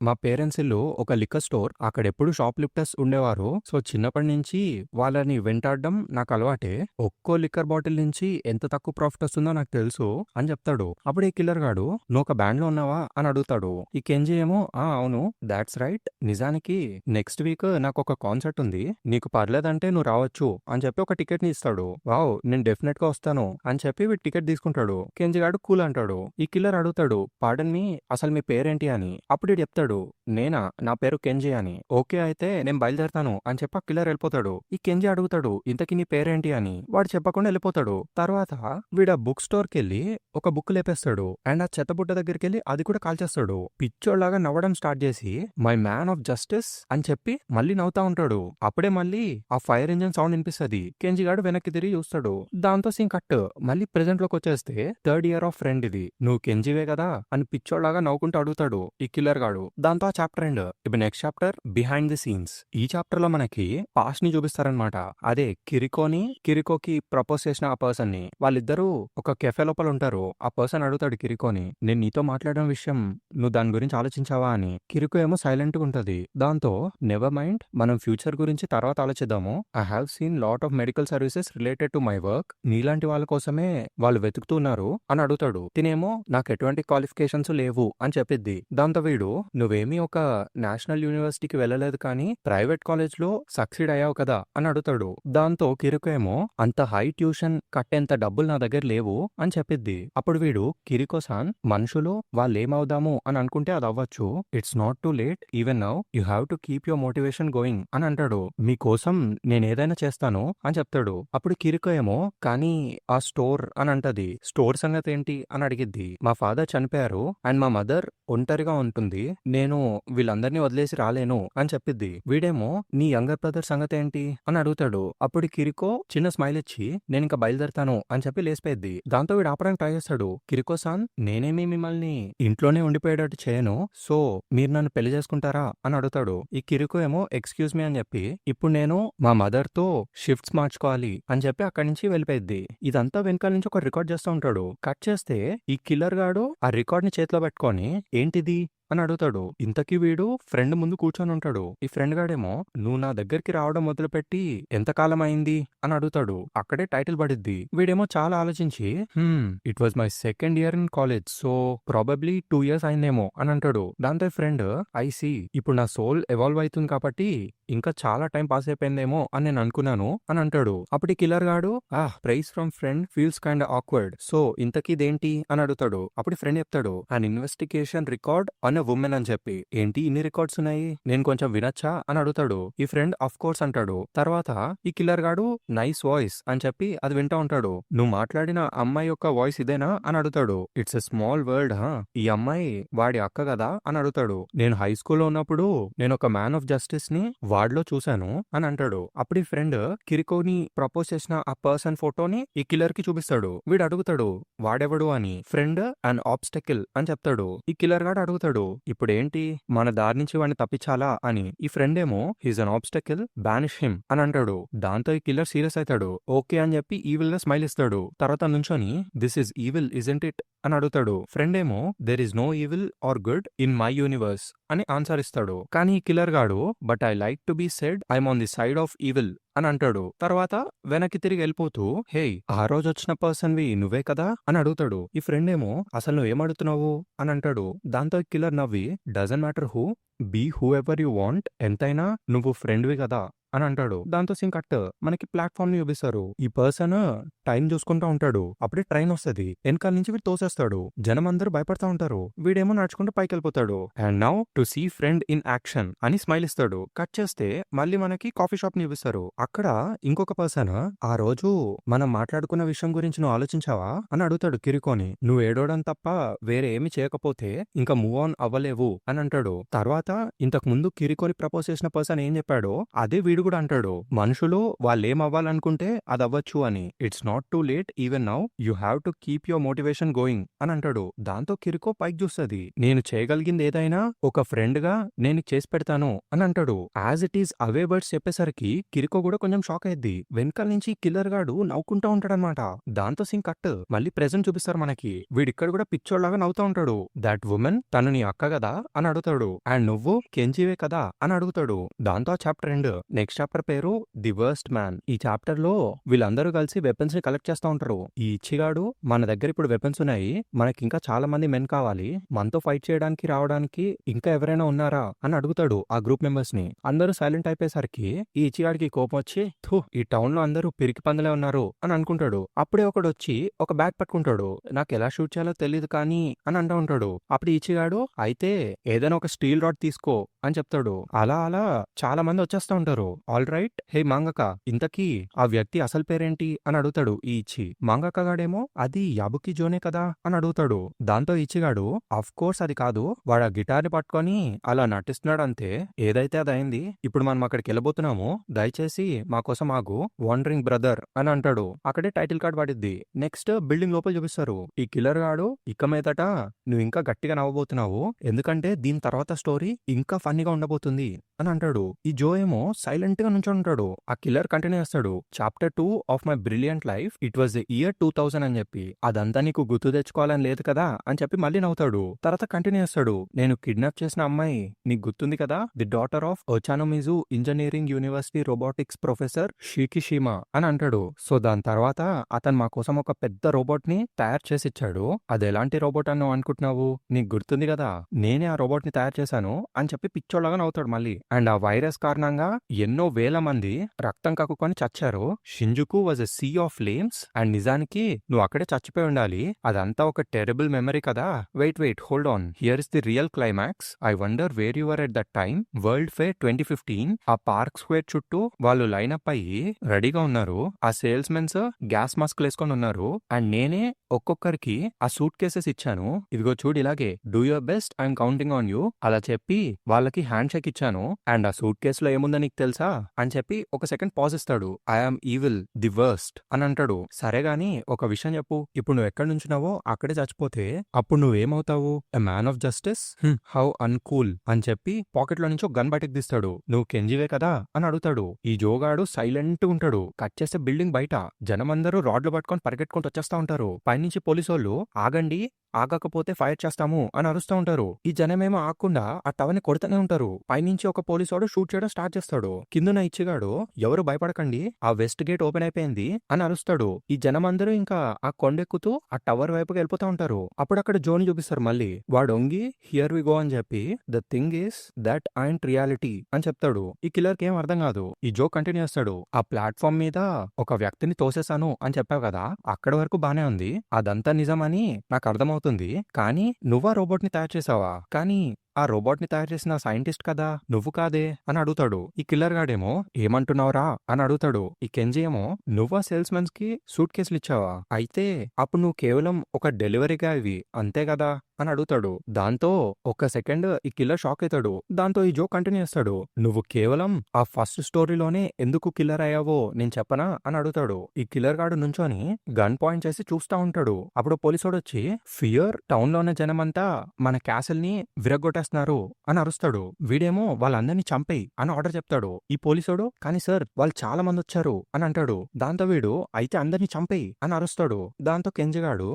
మా పేరెంట్స్ ఇల్లు ఒక లిక్కర్ స్టోర్, అక్కడ ఎప్పుడు షాప్ లిఫ్టర్స్ ఉండేవారు. సో చిన్నప్పటి నుంచి వాళ్ళని వెంటాడడం నాకు అలవాటే. ఒక్కో లిక్కర్ బాటిల్ నుంచి ఎంత తక్కువ ప్రాఫిట్ వస్తుందో నాకు తెలుసు అని చెప్తాడు. అప్పుడు ఈ కిల్లర్ గాడు నువ్వు ఒక బ్యాండ్ లో ఉన్నావా అని అడుగుతాడు. ఈ కెంజి ఏమో అవును దాట్స్ రైట్, నిజానికి నెక్స్ట్ వీక్ నాకు ఒక కాన్సర్ట్ ఉంది, నీకు పర్లేదంటే నువ్వు రావచ్చు అని చెప్పి ఒక టికెట్ ని ఇస్తాడు. వావ్ నేను డెఫినెట్ గా వస్తాను అని చెప్పి వీడు టికెట్ తీసుకుంటాడు. కెంజి గాడు కూల్ అంటాడు. ఈ కిల్లర్ అడుగుతాడు పార్డన్ మీ అసలు మీ పేరేంటి అని. అప్పుడు వీడు చెప్తాడు నేనా నా పేరు కెంజి అని. ఓకే అయితే నేను బయలుదేరతాను అని చెప్పి ఆ కిల్లర్ వెళ్ళిపోతాడు. ఈ కెంజి అడుగుతాడు ఇంతకీ నీ పేరేంటి అని. వాడు చెప్పకుండా వెళ్ళిపోతాడు. తర్వాత వీడు బుక్ స్టోర్ కి వెళ్ళి ఒక బుక్ లేపేస్తాడు. అండ్ ఆ చెత్తబుట్ట దగ్గరికి వెళ్ళి అది కూడా కాల్చేస్తాడు. పిచ్చోళ్లాగా నవ్వడం స్టార్ట్ చేసి మై మ్యాన్ ఆఫ్ జస్టిస్ అని చెప్పి మళ్ళీ నవ్వుతా ఉంటాడు. అప్పుడే మళ్ళీ ఆ ఫైర్ ఇంజిన్ సౌండ్ వినిపిస్తుంది. కెంజి గాడు వెనక్కి తిరిగి చూస్తాడు. దాంతో సీన్ కట్ మళ్ళీ ప్రెజెంట్ లోకి వచ్చేస్తే థర్డ్ ఇయర్ ఆఫ్ ఫ్రెండ్ ఇది, నువ్వు కెంజివే కదా అని పిచ్చోళ్లాగా నవ్వుకుంటూ అడుగుతాడు ఈ కిల్లర్ గాడు. దాంతో ఆ చాప్టర్ ఎండ్. ఇప్పుడు next chapter behind the scenes. ఈ చాప్టర్ లో మనకి పాస్ట్ ని చూపిస్తారనమాట. అదే కిరికోకి ప్రపోజ్ చేసిన ఆ పర్సన్ ని. వాళ్ళిద్దరూ ఒక కెఫే లోపల ఉంటారు. ఆ పర్సన్ అడుగుతాడు కిరికోని నేను నీతో మాట్లాడిన విషయం నువ్వు దాని గురించి ఆలోచించావా అని. కిరికో ఏమో సైలెంట్ గా ఉంటది. దాంతో నెవర్ మైండ్ మనం ఫ్యూచర్ గురించి తర్వాత ఆలోచిద్దాము. I have seen lot of medical services related to my work, నీలాంటి వాళ్ళ కోసమే వాళ్ళు వెతుకుతున్నారు అని అడుగుతాడు. తినేమో నాకు ఎటువంటి క్వాలిఫికేషన్స్ లేవు అని చెప్పిద్ది. దాంతో వీడు నువ్వేమీ ఒక నేషనల్ యూనివర్సిటీకి వెళ్ళలేదు కానీ ప్రైవేట్ కాలేజ్ లో సక్సీడ్ అయ్యావు కదా అని అడుగుతాడు. దాంతో కిరికో ఏమో అంత హై ట్యూషన్ కట్టేంత డబ్బులు నా దగ్గర లేవు అని చెప్పిద్ది. అప్పుడు వీడు కిరికో సాన్ మనుషులు వాళ్ళేమవుదాము అని అనుకుంటే అది అవ్వచ్చు, it's not to late even now you have to keep your motivation going అని అంటాడు. మీకోసం నేనేదైనా చేస్తాను అని చెప్తాడు. అప్పుడు కిరికో ఏమో కానీ ఆ స్టోర్ అని అంటది. స్టోర్ సంగతి ఏంటి అని అడిగిద్ది. మా ఫాదర్ చనిపోయారు అండ్ మా మదర్ ఒంటరిగా ఉంటుంది, నేను వీళ్ళందరినీ వదిలేసి రాలేను అని చెప్పిద్ది. వీడేమో నీ యంగర్ బ్రదర్ సంగతి ఏంటి అని అడుగుతాడు. అప్పుడు కిరికో చిన్న స్మైల్ ఇచ్చి నేను ఇంకా బయలుదేరతాను అని చెప్పి లేసిపోయింది. దాంతో వీడు ఆపడానికి ట్రై చేస్తాడు. కిరికో సాన్ నేనేమి మిమ్మల్ని ఇంట్లోనే ఉండిపోయేటట్టు చేయను, సో మీరు నన్ను పెళ్లి చేసుకుంటారా అని అడుగుతాడు. ఈ కిరికో ఏమో ఎక్స్క్యూజ్ మీ అని చెప్పి ఇప్పుడు నేను మా మదర్ తో షిఫ్ట్స్ మార్చుకోవాలి అని చెప్పి అక్కడి నుంచి వెళ్ళిపోయింది. ఇదంతా వెనకాల నుంచి ఒక రికార్డ్ చేస్తూ ఉంటాడు. కట్ చేస్తే ఈ కిల్లర్ గాడు ఆ రికార్డ్ ని చేతిలో పెట్టుకొని ఏంటిది అని అడుగుతాడు. ఇంతకీ వీడు ఫ్రెండ్ ముందు కూర్చొని ఉంటాడు. ఈ ఫ్రెండ్ గాడేమో నువ్వు నా దగ్గరికి రావడం మొదలుపెట్టి ఎంతకాలం అయింది అని అడుగుతాడు. అక్కడే టైటిల్ పడిద్ది. వీడేమో చాలా ఆలోచించి it was my second year in college, so probably 2 years అయిందేమో అని అంటాడు. దాంతో ఫ్రెండ్ ఐ సీ ఇప్పుడు నా సోల్ ఎవాల్వ్ అవుతుంది కాబట్టి ఇంకా చాలా టైం పాస్ అయిపోయిందేమో అని నేను అనుకున్నాను అని అంటాడు. అప్పుడు ఈ కిల్లర్ గాడు price from friend feels kind awkward, so ఇంతకీ ఇదేంటి అని అడుగుతాడు. అప్పుడు ఫ్రెండ్ చెప్తాడు an investigation record on a women అని చెప్పి. ఏంటి ఇన్ని రికార్డ్స్ ఉన్నాయి, నేను కొంచెం వినొచ్చా అని అడుగుతాడు. ఈ ఫ్రెండ్ ఆఫ్ కోర్స్ అంటాడు. తర్వాత ఈ కిల్లర్ గాడు నైస్ వాయిస్ అని చెప్పి అది వింటా ఉంటాడు. నువ్వు మాట్లాడిన అమ్మాయి యొక్క వాయిస్ ఇదేనా అని అడుగుతాడు. ఇట్స్ ఎ స్మాల్ వరల్డ్ హా, ఈ అమ్మాయి వాడి అక్క కదా అని అడుగుతాడు. నేను హై స్కూల్లో ఉన్నప్పుడు నేను ఒక మ్యాన్ ఆఫ్ జస్టిస్ ని వాడిలో చూశాను అని అంటాడు. అప్పుడు ఈ ఫ్రెండ్ కిరికోని ప్రపోజ్ చేసిన ఆ పర్సన్ ఫోటోని ఈ కిల్లర్ కి చూపిస్తాడు. వీడు అడుగుతాడు వాడెవడు అని. ఫ్రెండ్ అండ్ ఆబ్స్టకిల్ అని చెప్తాడు. ఈ కిల్లర్ గాడు అడుగుతాడు ఇప్పుడేంటి మన దారి నుంచి వాడిని తప్పించాలా అని. ఈ ఫ్రెండ్ ఏమో he's an obstacle, banish him అని అంటాడు. దాంతో ఈ కిల్లర్ సీరియస్ అవుతాడు. ఓకే అని చెప్పి ఈవిల్ గా స్మైల్ ఇస్తాడు. తర్వాత నుంచొని this is evil isn't it అని అడుగుతాడు. ఫ్రెండ్ ఏమో there is no evil or good in my universe అని ఆన్సర్ ఇస్తాడు. కానీ ఈ కిల్లర్ గాడు but I like to be said I'm on the side of evil అని అంటాడు. తర్వాత వెనక్కి తిరిగి వెళ్ళిపోతూ హే ఆ రోజు వచ్చిన పర్సన్ వి నువ్వే కదా అని అడుగుతాడు. ఈ ఫ్రెండ్ ఏమో అసలు నువ్వు ఏమడుగుతున్నావు అని అంటాడు. దాంతో కిల్లర్ నవ్వి doesn't matter who, be whoever you want, ఎంతైనా నువ్వు ఫ్రెండ్వి కదా అని అంటాడు. దాంతో సీన్ కట్ మనకి ప్లాట్ఫామ్ ని చూపిస్తారు. ఈ పర్సన్ టైం చూసుకుంటా ఉంటాడు. అప్పుడే ట్రైన్ వస్తుంది. వెనకాల నుంచి వీడు తోసేస్తాడు. జనం అందరూ భయపడతా ఉంటారు. వీడేమో నడుచుకుంటూ పైకి వెళ్ళిపోతాడు. And now to see friend in action అని స్మైల్ ఇస్తాడు. కట్ చేస్తే మళ్ళీ మనకి కాఫీ షాప్ ని చూపిస్తారు. అక్కడ ఇంకొక పర్సన్ ఆ రోజు మనం మాట్లాడుకున్న విషయం గురించి నువ్వు ఆలోచించావా అని అడుగుతాడు కిరికోని. నువ్వు ఏడవడం తప్ప వేరే ఏమి చేయకపోతే ఇంకా మూవ్ ఆన్ అవ్వలేవు అని అంటాడు. తర్వాత ఇంతకు ముందు కిరికోని ప్రపోజ్ చేసిన పర్సన్ ఏం చెప్పాడో అదే వీడు కూడా అంటాడు. మనుషులు వాళ్ళేం అవ్వాలనుకుంటే అది అవ్వచ్చు అని. It's not too late even now, you have to keep your motivation going అని అంటాడు. దాంతో కిరికో పైకి చూస్తుంది. నేను చేయగలిగింది ఏదైనా ఒక ఫ్రెండ్ గా నేను చేసి పెడతాను అని అంటాడు. As it is away words చెప్పేసరికి కిరికో కూడా కొంచెం షాక్ అయ్యింది. వెనకాల నుంచి కిల్లర్ గాడు నవ్వుకుంటా ఉంటాడనమాట. దాంతో సీన్ కట్ మళ్ళీ ప్రెజెంట్ చూపిస్తారు మనకి. వీడిక్కడ కూడా పిచ్చోడ్లాగా నవ్వుతా ఉంటాడు. దట్ వుమెన్ తను నీ అక్క కదా అని అడుగుతాడు. అండ్ నువ్వు కెంజివే కదా అని అడుగుతాడు. దాంతో చాప్టర్ ఎండ్. నెక్స్ట్ చాప్టర్ పేరు ది వర్స్ట్ మ్యాన్. ఈ చాప్టర్ లో వీళ్ళందరూ కలిసి వెపన్స్ ని కలెక్ట్ చేస్తా ఉంటారు. ఈ ఇచ్చిగాడు మన దగ్గర ఇప్పుడు వెపన్స్ ఉన్నాయి, మనకి ఇంకా చాలా మంది మెన్ కావాలి, మనతో ఫైట్ చేయడానికి రావడానికి ఇంకా ఎవరైనా ఉన్నారా అని అడుగుతాడు ఆ గ్రూప్ మెంబర్స్ ని. అందరూ సైలెంట్ అయిపోయేసరికి ఈ ఇచ్చిగాడికి కోపం వచ్చి థూ ఈ టౌన్ లో అందరూ పిరికి పందులే ఉన్నారు అని అనుకుంటాడు. అప్పుడే ఒకడు వచ్చి ఒక బ్యాగ్ పట్టుకుంటాడు. నాకు ఎలా షూట్ చేయాలో తెలియదు కానీ అని అంటూ ఉంటాడు. అప్పుడు ఈ ఇచ్చిగాడు అయితే ఏదైనా ఒక స్టీల్ రాడ్ తీసుకో అని చెప్తాడు. అలా అలా చాలా మంది వచ్చేస్తా ఉంటారు. ఆల్ రైట్, హే మాంగక, ఇంతకీ ఆ వ్యక్తి అసలు పేరేంటి అని అడుగుతాడు ఈ ఇచ్చి. మాంగక గాడేమో అది యాబుకి జోనే కదా అని అడుగుతాడు. దాంతో ఇచ్చిగాడు ఆఫ్ కోర్స్ అది కాదు, వాడు ఆ గిటార్ ని పట్టుకొని అలా నటిస్తున్నాడు అంతే, ఏదైతే అదైంది, ఇప్పుడు మనం అక్కడికి వెళ్ళబోతున్నాము, దయచేసి మా కోసం ఆగు, వాండరింగ్ బ్రదర్ అని అంటాడు. అక్కడే టైటిల్ కార్డ్ పడిద్ది. నెక్స్ట్ బిల్డింగ్ లోపల చూపిస్తారు. ఈ కిల్లర్ గాడు ఇక మీదట నువ్వు ఇంకా గట్టిగా నవ్వబోతున్నావు, ఎందుకంటే దీని తర్వాత స్టోరీ ఇంకా ఫన్నీగా ఉండబోతుంది అని అంటాడు. ఈ జో ఏమో సైలెంట్ గా నుంచొని ఉంటాడు. ఆ కిల్లర్ కంటిన్యూ చేస్తాడు. Chapter 2 of my brilliant life, it was the year 2000 అని చెప్పి. అదంతా నీకు గుర్తు తెచ్చుకోవాలని లేదు కదా అని చెప్పి మళ్ళీ నవ్వుతాడు. తర్వాత కంటిన్యూ చేస్తాడు. నేను కిడ్నాప్ చేసిన అమ్మాయి నీకు గుర్తుంది కదా, the daughter of Ochanomizu engineering university robotics professor Shikishima అని అంటాడు. సో దాని తర్వాత అతను మా కోసం ఒక పెద్ద రోబోట్ ని తయారు చేసి ఇచ్చాడు. అది ఎలాంటి రోబోట్ అని నువ్వు అనుకుంటున్నావు, నీకు గుర్తుంది కదా, నేనే ఆ రోబోట్ ని తయారు చేశాను అని చెప్పి పిచ్చోళ్ళగా నవ్వుతాడు మళ్ళీ. అండ్ ఆ వైరస్ కారణంగా ఎన్నో వేల మంది రక్తం కక్కుకొని చచ్చారు. Shinjuku was a sea of flames. And నిజానికి నువ్వు అక్కడే చచ్చిపోయి ఉండాలి. అదంతా ఒక టెరబుల్ మెమరీ కదా. Wait hold on, here is the real climax. I wonder where you are at that time. World fair 2015 ఆ పార్క్ స్క్వేర్ చుట్టూ వాళ్ళు లైన్ అప్ అయ్యి రెడీగా ఉన్నారు. ఆ సేల్స్ మెన్స్ గ్యాస్ మాస్క్ వేసుకొని ఉన్నారు. అండ్ నేనే ఒక్కొక్కరికి ఆ సూట్ కేసెస్ ఇచ్చాను. ఇదిగో చూడు ఇలాగే, do your best, I'm counting on you అలా చెప్పి వాళ్ళకి హ్యాండ్ షేక్ ఇచ్చాను. అండ్ ఆ సూట్ కేసులో ఏముందో నీకు తెలుసా అని చెప్పి ఒక సెకండ్ పాజ్ ఇస్తాడు. ఐఆమ్ ఈవిల్, ది వర్స్ట్ అని అంటాడు. సరే గాని ఒక విషయం చెప్పు, ఇప్పుడు నువ్వు ఎక్కడి నుంచున్నావో అక్కడే చచ్చిపోతే అప్పుడు నువ్వేమవుతావు? A man of justice? How uncool అని చెప్పి పాకెట్ లో నుంచి ఒక గన్ బయటకు తీస్తాడు. నువ్వు కెంజివే కదా అని అడుగుతాడు. ఈ జోగాడు సైలెంట్ ఉంటాడు. కట్ చేస్తే బిల్డింగ్ బయట జనమందరూ రాడ్లు పట్టుకొని పరిగెట్టుకుంటూ వచ్చేస్తా ఉంటారు. పైనుంచి పోలీసోళ్ళు ఆగండి, ఆగకపోతే ఫైర్ చేస్తాము అని అరుస్తూ ఉంటారు. ఈ జనమేమో ఆగకుండా ఆ టవర్ ని కొడుతూనే ఉంటారు. పైనుంచి ఒక పోలీసోడు షూట్ చేయడం స్టార్ట్ చేస్తాడు. కిందన ఇచ్చిగాడు ఎవరు భయపడకండి, ఆ వెస్ట్ గేట్ ఓపెన్ అయిపోయింది అని అరుస్తాడు. ఈ జనమందరూ ఇంకా ఆ కొండెక్కుతూ ఆ టవర్ వైపుకి వెళ్ళిపోతా ఉంటారు. అప్పుడు అక్కడ జోని చూపిస్తారు మళ్ళీ. వాడు ఒంగి హియర్ వి గో అని చెప్పి the thing is that ain't reality అని చెప్తాడు. ఈ కిల్లర్ కి ఏం అర్థం కాదు. ఈ జో కంటిన్యూ చేస్తాడు. ఆ ప్లాట్ఫామ్ మీద ఒక వ్యక్తిని తోసేసాను అని చెప్పావు కదా, అక్కడ వరకు బానే ఉంది, అదంతా నిజమని నాకు అర్థమవుతుంది, కానీ నువ్వా రోబోట్ ని తయారు చేసావా? కానీ ఆ రోబోట్ ని తయారు చేసిన సైంటిస్ట్ కదా, నువ్వు కాదే అని అడుగుతాడు. ఈ కిల్లర్ గాడేమో ఏమంటున్నావురా అని అడుగుతాడు. ఈ కెంజీ ఏమో నువ్వా సేల్స్ మెన్స్ కి సూట్ కేసులు ఇచ్చావా, అయితే అప్పుడు నువ్వు కేవలం ఒక డెలివరీ గాయ్వి అంతే కదా అని అడుగుతాడు. దాంతో ఒక్క సెకండ్ ఈ కిల్లర్ షాక్ అవుతాడు. దాంతో ఈ జోక్ కంటిన్యూ చేస్తాడు. నువ్వు కేవలం ఆ ఫస్ట్ స్టోరీలోనే ఎందుకు కిల్లర్ అయ్యావో నేను చెప్పనా అని అడుగుతాడు. ఈ కిల్లర్ గాడు నుంచొని గన్ పాయింట్ చేసి చూస్తా ఉంటాడు. అప్పుడు పోలీసోడు వచ్చి ఫియర్ టౌన్ లో ఉన్న జనమంతా మన క్యాసిల్ ని విరగొట్టేస్తున్నారు అని అరుస్తాడు. వీడేమో వాళ్ళందరినీ చంపేయి అని ఆర్డర్ చెప్తాడు. ఈ పోలీసోడు కానీ సార్ వాళ్ళు చాలా మంది వచ్చారు అని అంటాడు. దాంతో వీడు అయితే అందరినీ చంపేయి అని అరుస్తాడు. దాంతో కెంజిగాడు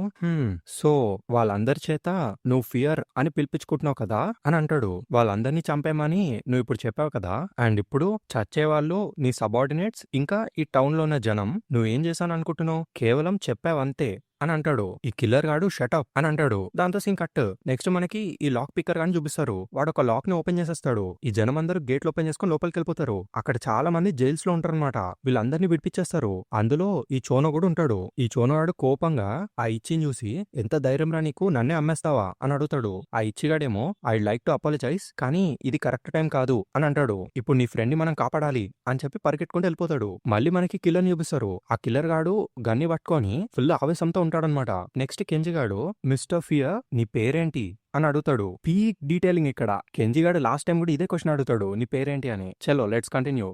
సో వాళ్ళందరి చేత నువ్వు ఫియర్ అని పిలిపించుకుంటున్నావు కదా అని అంటాడు. వాళ్ళందరినీ చంపేమని నువ్వు ఇప్పుడు చెప్పావు కదా, అండ్ ఇప్పుడు చచ్చేవాళ్ళు నీ సబార్డినేట్స్ ఇంకా ఈ టౌన్ లో ఉన్న జనం. నువ్వేం చేశాను అనుకుంటున్నావు, కేవలం చెప్పావంతే అని అంటాడు. ఈ కిల్లర్ గాడు షటప్ అని అంటాడు. దాంతో సీన్ కట్. నెక్స్ట్ మనకి ఈ లాక్ పిక్కర్ గాని చూపిస్తారు. వాడు ఒక లాక్ ని ఓపెన్ చేసేస్తాడు. ఈ జనం అందరూ గేట్లు ఓపెన్ చేసుకుని లోపలికి వెళ్ళిపోతారు. అక్కడ చాలా మంది జైల్స్ లో ఉంటారనమాట. వీళ్ళందరినీ విడిపించేస్తారు. అందులో ఈ చోనో కూడా ఉంటాడు. ఈ చోనోగాడు కోపంగా ఆ ఇచ్చిని చూసి ఎంత ధైర్యం రా నీకు, నన్నే అమ్మేస్తావా అని అడుగుతాడు. ఆ ఇచ్చిగాడేమో ఐ లైక్ టు అపాలజైజ్ కానీ ఇది కరెక్ట్ టైం కాదు అని అంటాడు. ఇప్పుడు నీ ఫ్రెండ్ ని మనం కాపాడాలి అని చెప్పి పరిగెట్టుకుంటూ వెళ్ళిపోతాడు. మళ్ళీ మనకి కిల్లర్ చూపిస్తారు. ఆ కిల్లర్ గాడు గన్ని పట్టుకొని ఫుల్ ఆవేశంతో ఉంటాడనమాట. నెక్స్ట్ కెంజిగాడు మిస్టర్ ఫియర్ నీ పేరేంటి అని అడుగుతాడు. పీక్ డీటెయిలింగ్ ఇక్కడ. కెంజిగాడు లాస్ట్ టైం కూడా ఇదే క్వశ్చన్ అడుగుతాడు, నీ పేరేంటి అని. చలో let's continue.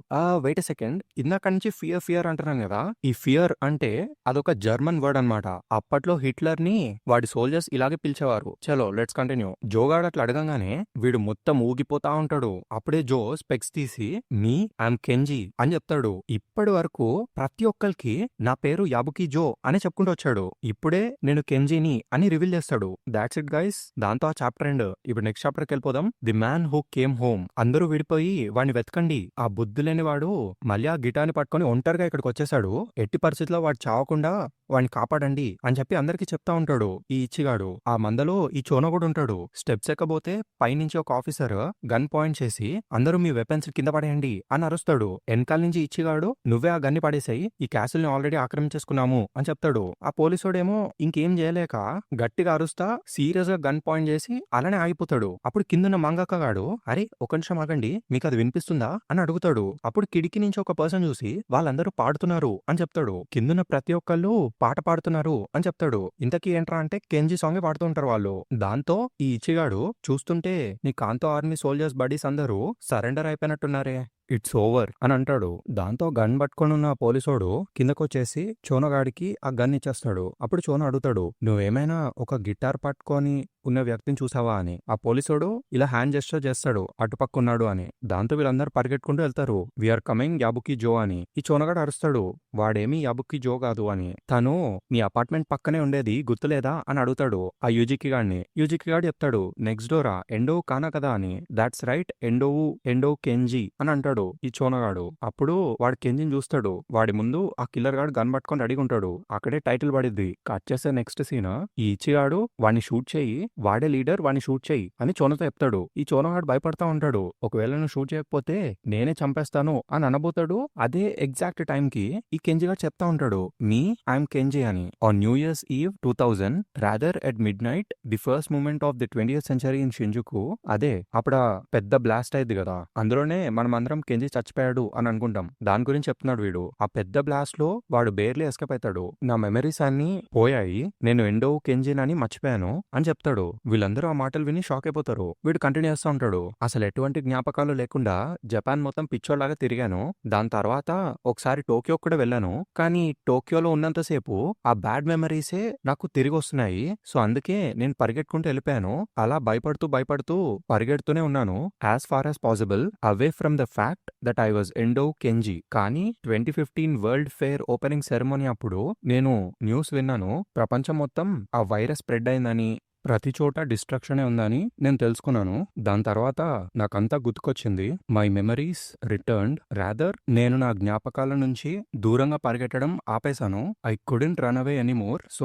Wait a second, ఇందాక నుంచి ఫియర్ ఫియర్ అంటున్నాను కదా, ఈ ఫియర్ అంటే అదొక జర్మన్ వర్డ్ అనమాట. అప్పట్లో హిట్లర్ ని వాడి సోల్జర్స్ ఇలాగే పిలిచేవారు. చలో లెట్స్ కంటిన్యూ. జోగాడు అట్లా అడగంగానే వీడు మొత్తం ఊగిపోతా ఉంటాడు. అప్పుడే జో స్పెక్స్ తీసి మీ ఐఎమ్ కెంజీ అని చెప్తాడు. ఇప్పటి వరకు ప్రతి ఒక్కరికి నా పేరు యాబుకి జో అని చెప్పుకుంటూ వచ్చాడు. ఇప్పుడే నేను కెంజీని అని రివీల్ చేస్తాడు. That's it guys. దాంతో చాప్టర్ ఎండ్. ఇప్పుడు నెక్స్ట్ చాప్టర్కి వెళ్ళిపోదాం. The man who came home. అందరూ విడిపోయి వాడిని వెతకండి. ఆ బుద్ధి లేని వాడు మళ్ళీ ఆ గిటార్ని పట్టుకొని ఒంటరిగా ఇక్కడికి వచ్చేసాడు. ఎట్టి పరిస్థితిలో వాడు చావకుండా వాడిని కాపాడండి అని చెప్పి అందరికి చెప్తా ఉంటాడు ఈ ఇచ్చిగాడు. ఆ మందలో ఈ చోనో కూడా ఉంటాడు. స్టెప్స్ ఎక్కబోతే పైనుంచి ఒక ఆఫీసర్ గన్ పాయింట్ చేసి అందరూ మీ వెపన్స్ కింద పడేయండి అని అరుస్తాడు. వెనకాల నుంచి ఇచ్చిగాడు నువ్వే ఆ గన్ని పడేసాయి, ఈ క్యాసిల్ ని ఆల్రెడీ ఆక్రమించేసుకున్నాము అని చెప్తాడు. ఆ పోలీసుడేమో ఇంకేం చేయలేక గట్టిగా అరుస్తా సీరియస్ గా గన్ పాయింట్ చేసి అలానే ఆగిపోతాడు. అప్పుడు కిందన్న మంగక్కగాడు అరే ఒక నిమిషం ఆగండి, మీకు అది వినిపిస్తుందా అని అడుగుతాడు. అప్పుడు కిటికీ నుంచి ఒక పర్సన్ చూసి వాళ్ళందరూ పాడుతున్నారు అని చెప్తాడు. కిందున్న ప్రతి ఒక్కళ్ళు పాట పాడుతున్నారు అని చెప్తాడు. ఇంతకీ ఏంట్రా అంటే కెంజీ సాంగ్ పాడుతూ ఉంటారు వాళ్ళు. దాంతో ఈ ఇచ్చిగాడు చూస్తుంటే నీ కాంతో ఆర్మీ సోల్జర్స్ బడీస్ అందరూ సరెండర్ అయిపోయినట్టున్నారే, ఇట్స్ ఓవర్ అని అంటాడు. దాంతో గన్ పట్టుకొని ఉన్న పోలీసోడు కిందకొచ్చేసి చోనగాడికి ఆ గన్ ఇచ్చేస్తాడు. అప్పుడు చోన అడుగుతాడు నువ్వేమైనా ఒక గిటార్ పట్టుకొని ఉన్న వ్యక్తిని చూసావా అని. ఆ పోలీసోడు ఇలా హ్యాండ్ జెస్చర్ చేస్తాడు అటుపక్క ఉన్నాడు అని. దాంతో వీళ్ళందరూ పరిగెట్టుకుంటూ వెళ్తారు. వీఆర్ కమింగ్ యాబుకి జో అని. ఈ చోనగాడు అరుస్తాడు వాడేమీ యాబుకి జో కాదు అని, తను నీ అపార్ట్మెంట్ పక్కనే ఉండేది గుర్తులేదా అని అడుగుతాడు ఆ యూజికి గాడిని. యూజికి గాడు చెప్తాడు నెక్స్ట్ డోరా ఎండో కానా కదా అని. దాట్స్ రైట్ ఎండో కెంజీ అని అంటాడు ఈ చోనగాడు. అప్పుడు వాడు కెంజిని చూస్తాడు. వాడి ముందు ఆ కిల్లర్ గాడు గన్ పట్టుకొని రెడీగా ఉంటాడు. అక్కడే టైటిల్ పడిద్ది. కట్ చేసే నెక్స్ట్ సీన్ ఈ ఇచ్చిగాడు వాడిని షూట్ చేయి, వాడే లీడర్, వాడిని షూట్ చేయి అని చోనతో చెప్తాడు. ఈ చోనగాడు భయపడతా ఉంటాడు. ఒకవేళ నువ్వు షూట్ చేయకపోతే నేనే చంపేస్తాను అని అనబోతాడు. అదే ఎగ్జాక్ట్ టైం కి ఈ కెంజిగాడు చెప్తా ఉంటాడు మీ ఐఎమ్ కెంజీ అని. On New Year's Eve 2000 rather at midnight the first moment of the 20th century in Shinjuku. అదే అప్పుడు పెద్ద బ్లాస్ట్ అయింది కదా, అందులోనే మనం అందరం కెంజీ చచ్చిపోయాడు అని అనుకుంటాం. దాని గురించి చెప్తున్నాడు వీడు. ఆ పెద్ద బ్లాస్ట్ లో వాడు బేర్లీ ఎస్కేప్ అవుతాడు. నా మెమరీస్ అన్ని పోయాయి, నేను ఎండో కెంజిన్ అని మర్చిపోయాను అని చెప్తాడు. వీళ్ళందరూ ఆ మాటలు విని షాక్ అయిపోతారు. వీడు కంటిన్యూ చేస్తూ ఉంటాడు అసలు ఎటువంటి జ్ఞాపకాలు లేకుండా జపాన్ మొత్తం పిచ్చోలాగా తిరిగాను. దాని తర్వాత ఒకసారి టోక్యో కూడా వెళ్ళాను, కానీ టోక్యోలో ఉన్నంతసేపు ఆ బ్యాడ్ మెమరీసే నాకు తిరిగి వస్తున్నాయి. సో అందుకే నేను పరిగెట్టుకుంటూ వెళ్ళిపోయాను. అలా భయపడుతూ పరిగెడుతూనే ఉన్నాను as far as possible away from the fact that I was Endo Kenji. కానీ 2015 వరల్డ్ ఫెయిర్ ఓపెనింగ్ సెరమోనీ అప్పుడు నేను న్యూస్ విన్నాను, ప్రపంచం మొత్తం ఆ వైరస్ స్ప్రెడ్ అయిందని, ప్రతి చోట డిస్ట్రక్షనే ఉందని నేను తెలుసుకున్నాను. దాని తర్వాత నాకంతా గుర్తుకొచ్చింది. My memories returned. రాదర్ నేను నా జ్ఞాపకాల నుంచి దూరంగా పరిగెట్టడం ఆపేశాను. I couldn't run away anymore. So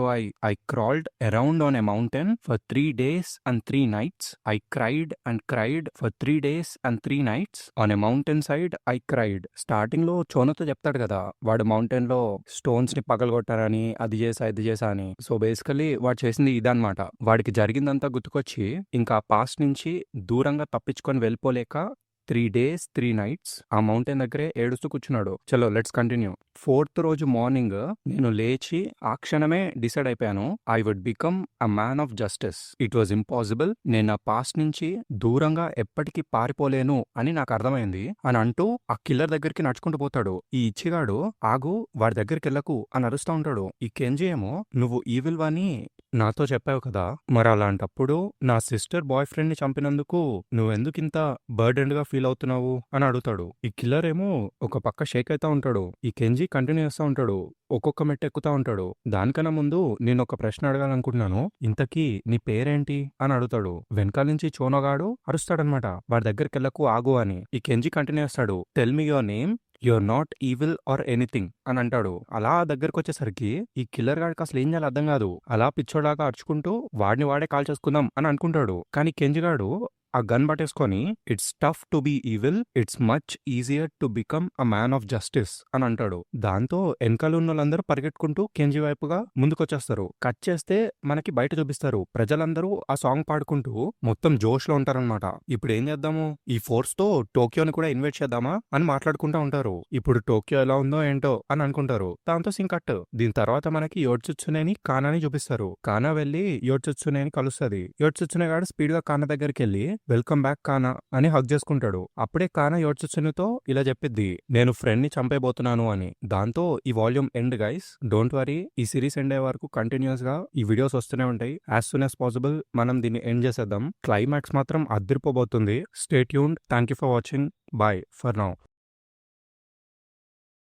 I crawled around on a mountain for 3 days and 3 nights. I cried and cried for 3 days and 3 nights. On a mountain side I cried. Starting లో చోనతో చెప్తాడు కదా వాడు mountain లో stones ని పగలగొట్టారని, అది చేసా ఇది చేసా అని. సో బేసికలీ వాడు చేసింది ఇదన్నమాట. వాడికి వాడికి జరిగిందంతా గుర్తుకొచ్చి ఇంకా ఆ పాస్ట్ నుంచి దూరంగా తప్పించుకొని వెళ్ళిపోలేక 3 days 3 nights ఆ మౌంటైన్ దగ్గరే ఏడుస్తూ కూర్చున్నాడు. చలో లెట్స్ కంటిన్యూ. 4th రోజు మార్నింగ్ నేను లేచి ఆ క్షణమే డిసైడ్ అయిపోయాను. I would become a man of justice. It was impossible. నేను నా పాస్ట్ నుంచి దూరంగా ఎప్పటికీ పారిపోలేను అని నాకు అర్థమైంది అని అంటూ ఆ కిల్లర్ దగ్గరికి నడుచుకుంటూ పోతాడు. ఈ ఇచ్చిగాడు ఆగు వాడి దగ్గరికి వెళ్ళకు అని అరుస్తూ ఉంటాడు. ఈ కెంజీ ఏమో నువ్వు ఈవిల్ అని నాతో చెప్పావు కదా, మరి అలాంటప్పుడు నా సిస్టర్ బాయ్ ఫ్రెండ్ ని చంపినందుకు నువ్వెందుకింత బర్డెన్డ్ గా ఫీల్ అవుతున్నావు అని అడుగుతాడు. ఈ కిల్లర్ ఏమో ఒక పక్క షేక్ అవుతా ఉంటాడు. ఈ కెంజీ కంటిన్యూ చేస్తా ఉంటాడు. ఒక్కొక్క మెట్టు ఎక్కుతా ఉంటాడు. దానికన్నా ముందు నేను ఒక ప్రశ్న అడగాలనుకుంటున్నాను. ఇంతకీ నీ పేరేంటి అని అడుగుతాడు. వెనకాల నుంచి చోనగాడు అరుస్తాడనమాట, వాడి దగ్గరికి వెళ్ళకు ఆగు అని. ఈ కెంజీ కంటిన్యూ చేస్తాడు. Tell me your name, you're not evil or anything అని అంటాడు. అలా దగ్గరకు వచ్చేసరికి ఈ కిల్లర్ గాడికి అసలు ఏం చేయాలి అర్థం కాదు. అలా పిచ్చోడాగా అరుచుకుంటూ వాడిని వాడే కాల్ చేసుకుందాం అని అనుకుంటాడు. కానీ కెంజిగాడు ఆ గన్ పట్టేసుకొని it's tough to be evil, it's much easier to become a man of justice అని అంటాడు. దాంతో వెనకాల ఉన్న వాళ్ళందరూ పరిగెట్టుకుంటూ కెంజి వైపుగా ముందుకొచ్చేస్తారు. కట్ చేస్తే మనకి బయట చూపిస్తారు. ప్రజలందరూ ఆ సాంగ్ పాడుకుంటూ మొత్తం జోష్ లో ఉంటారనమాట. ఇప్పుడు ఏం చేద్దాము, ఈ ఫోర్స్ తో టోక్యోని కూడా ఇన్వైట్ చేద్దామా అని మాట్లాడుకుంటూ ఉంటారు. ఇప్పుడు టోక్యో ఎలా ఉందో ఏంటో అని అనుకుంటారు. దాంతో సింగ్ కట్. దీని తర్వాత మనకి యోడ్చుత్సునేని కానాని చూపిస్తారు. కానా వెళ్లి యోడ్చుత్సునేని కలుస్తుంది. యోడ్చుత్సునే గాడు స్పీడ్ గా కానా దగ్గరికి వెళ్ళి వెల్కమ్ బ్యాక్ కానా అని హగ్ చేసుకుంటాడు. అప్పుడే కానా యోడ్చుత్సునితో ఇలా చెప్పిద్ది, నేను ఫ్రెండ్ ని చంపేబోతున్నాను అని. దాంతో ఈ volume end guys. Don't worry, ఈ సిరీస్ ఎండ్ అయ్యే వరకు కంటిన్యూస్ గా ఈ వీడియోస్ వస్తూనే ఉంటాయి. యాజ్ సూన్ యాజ్ పాసిబుల్ మనం దీన్ని ఎండ్ చేసేద్దాం. క్లైమాక్స్ మాత్రం అదిరిపోబోతుంది. Stay tuned. Thank you for watching. Bye for now.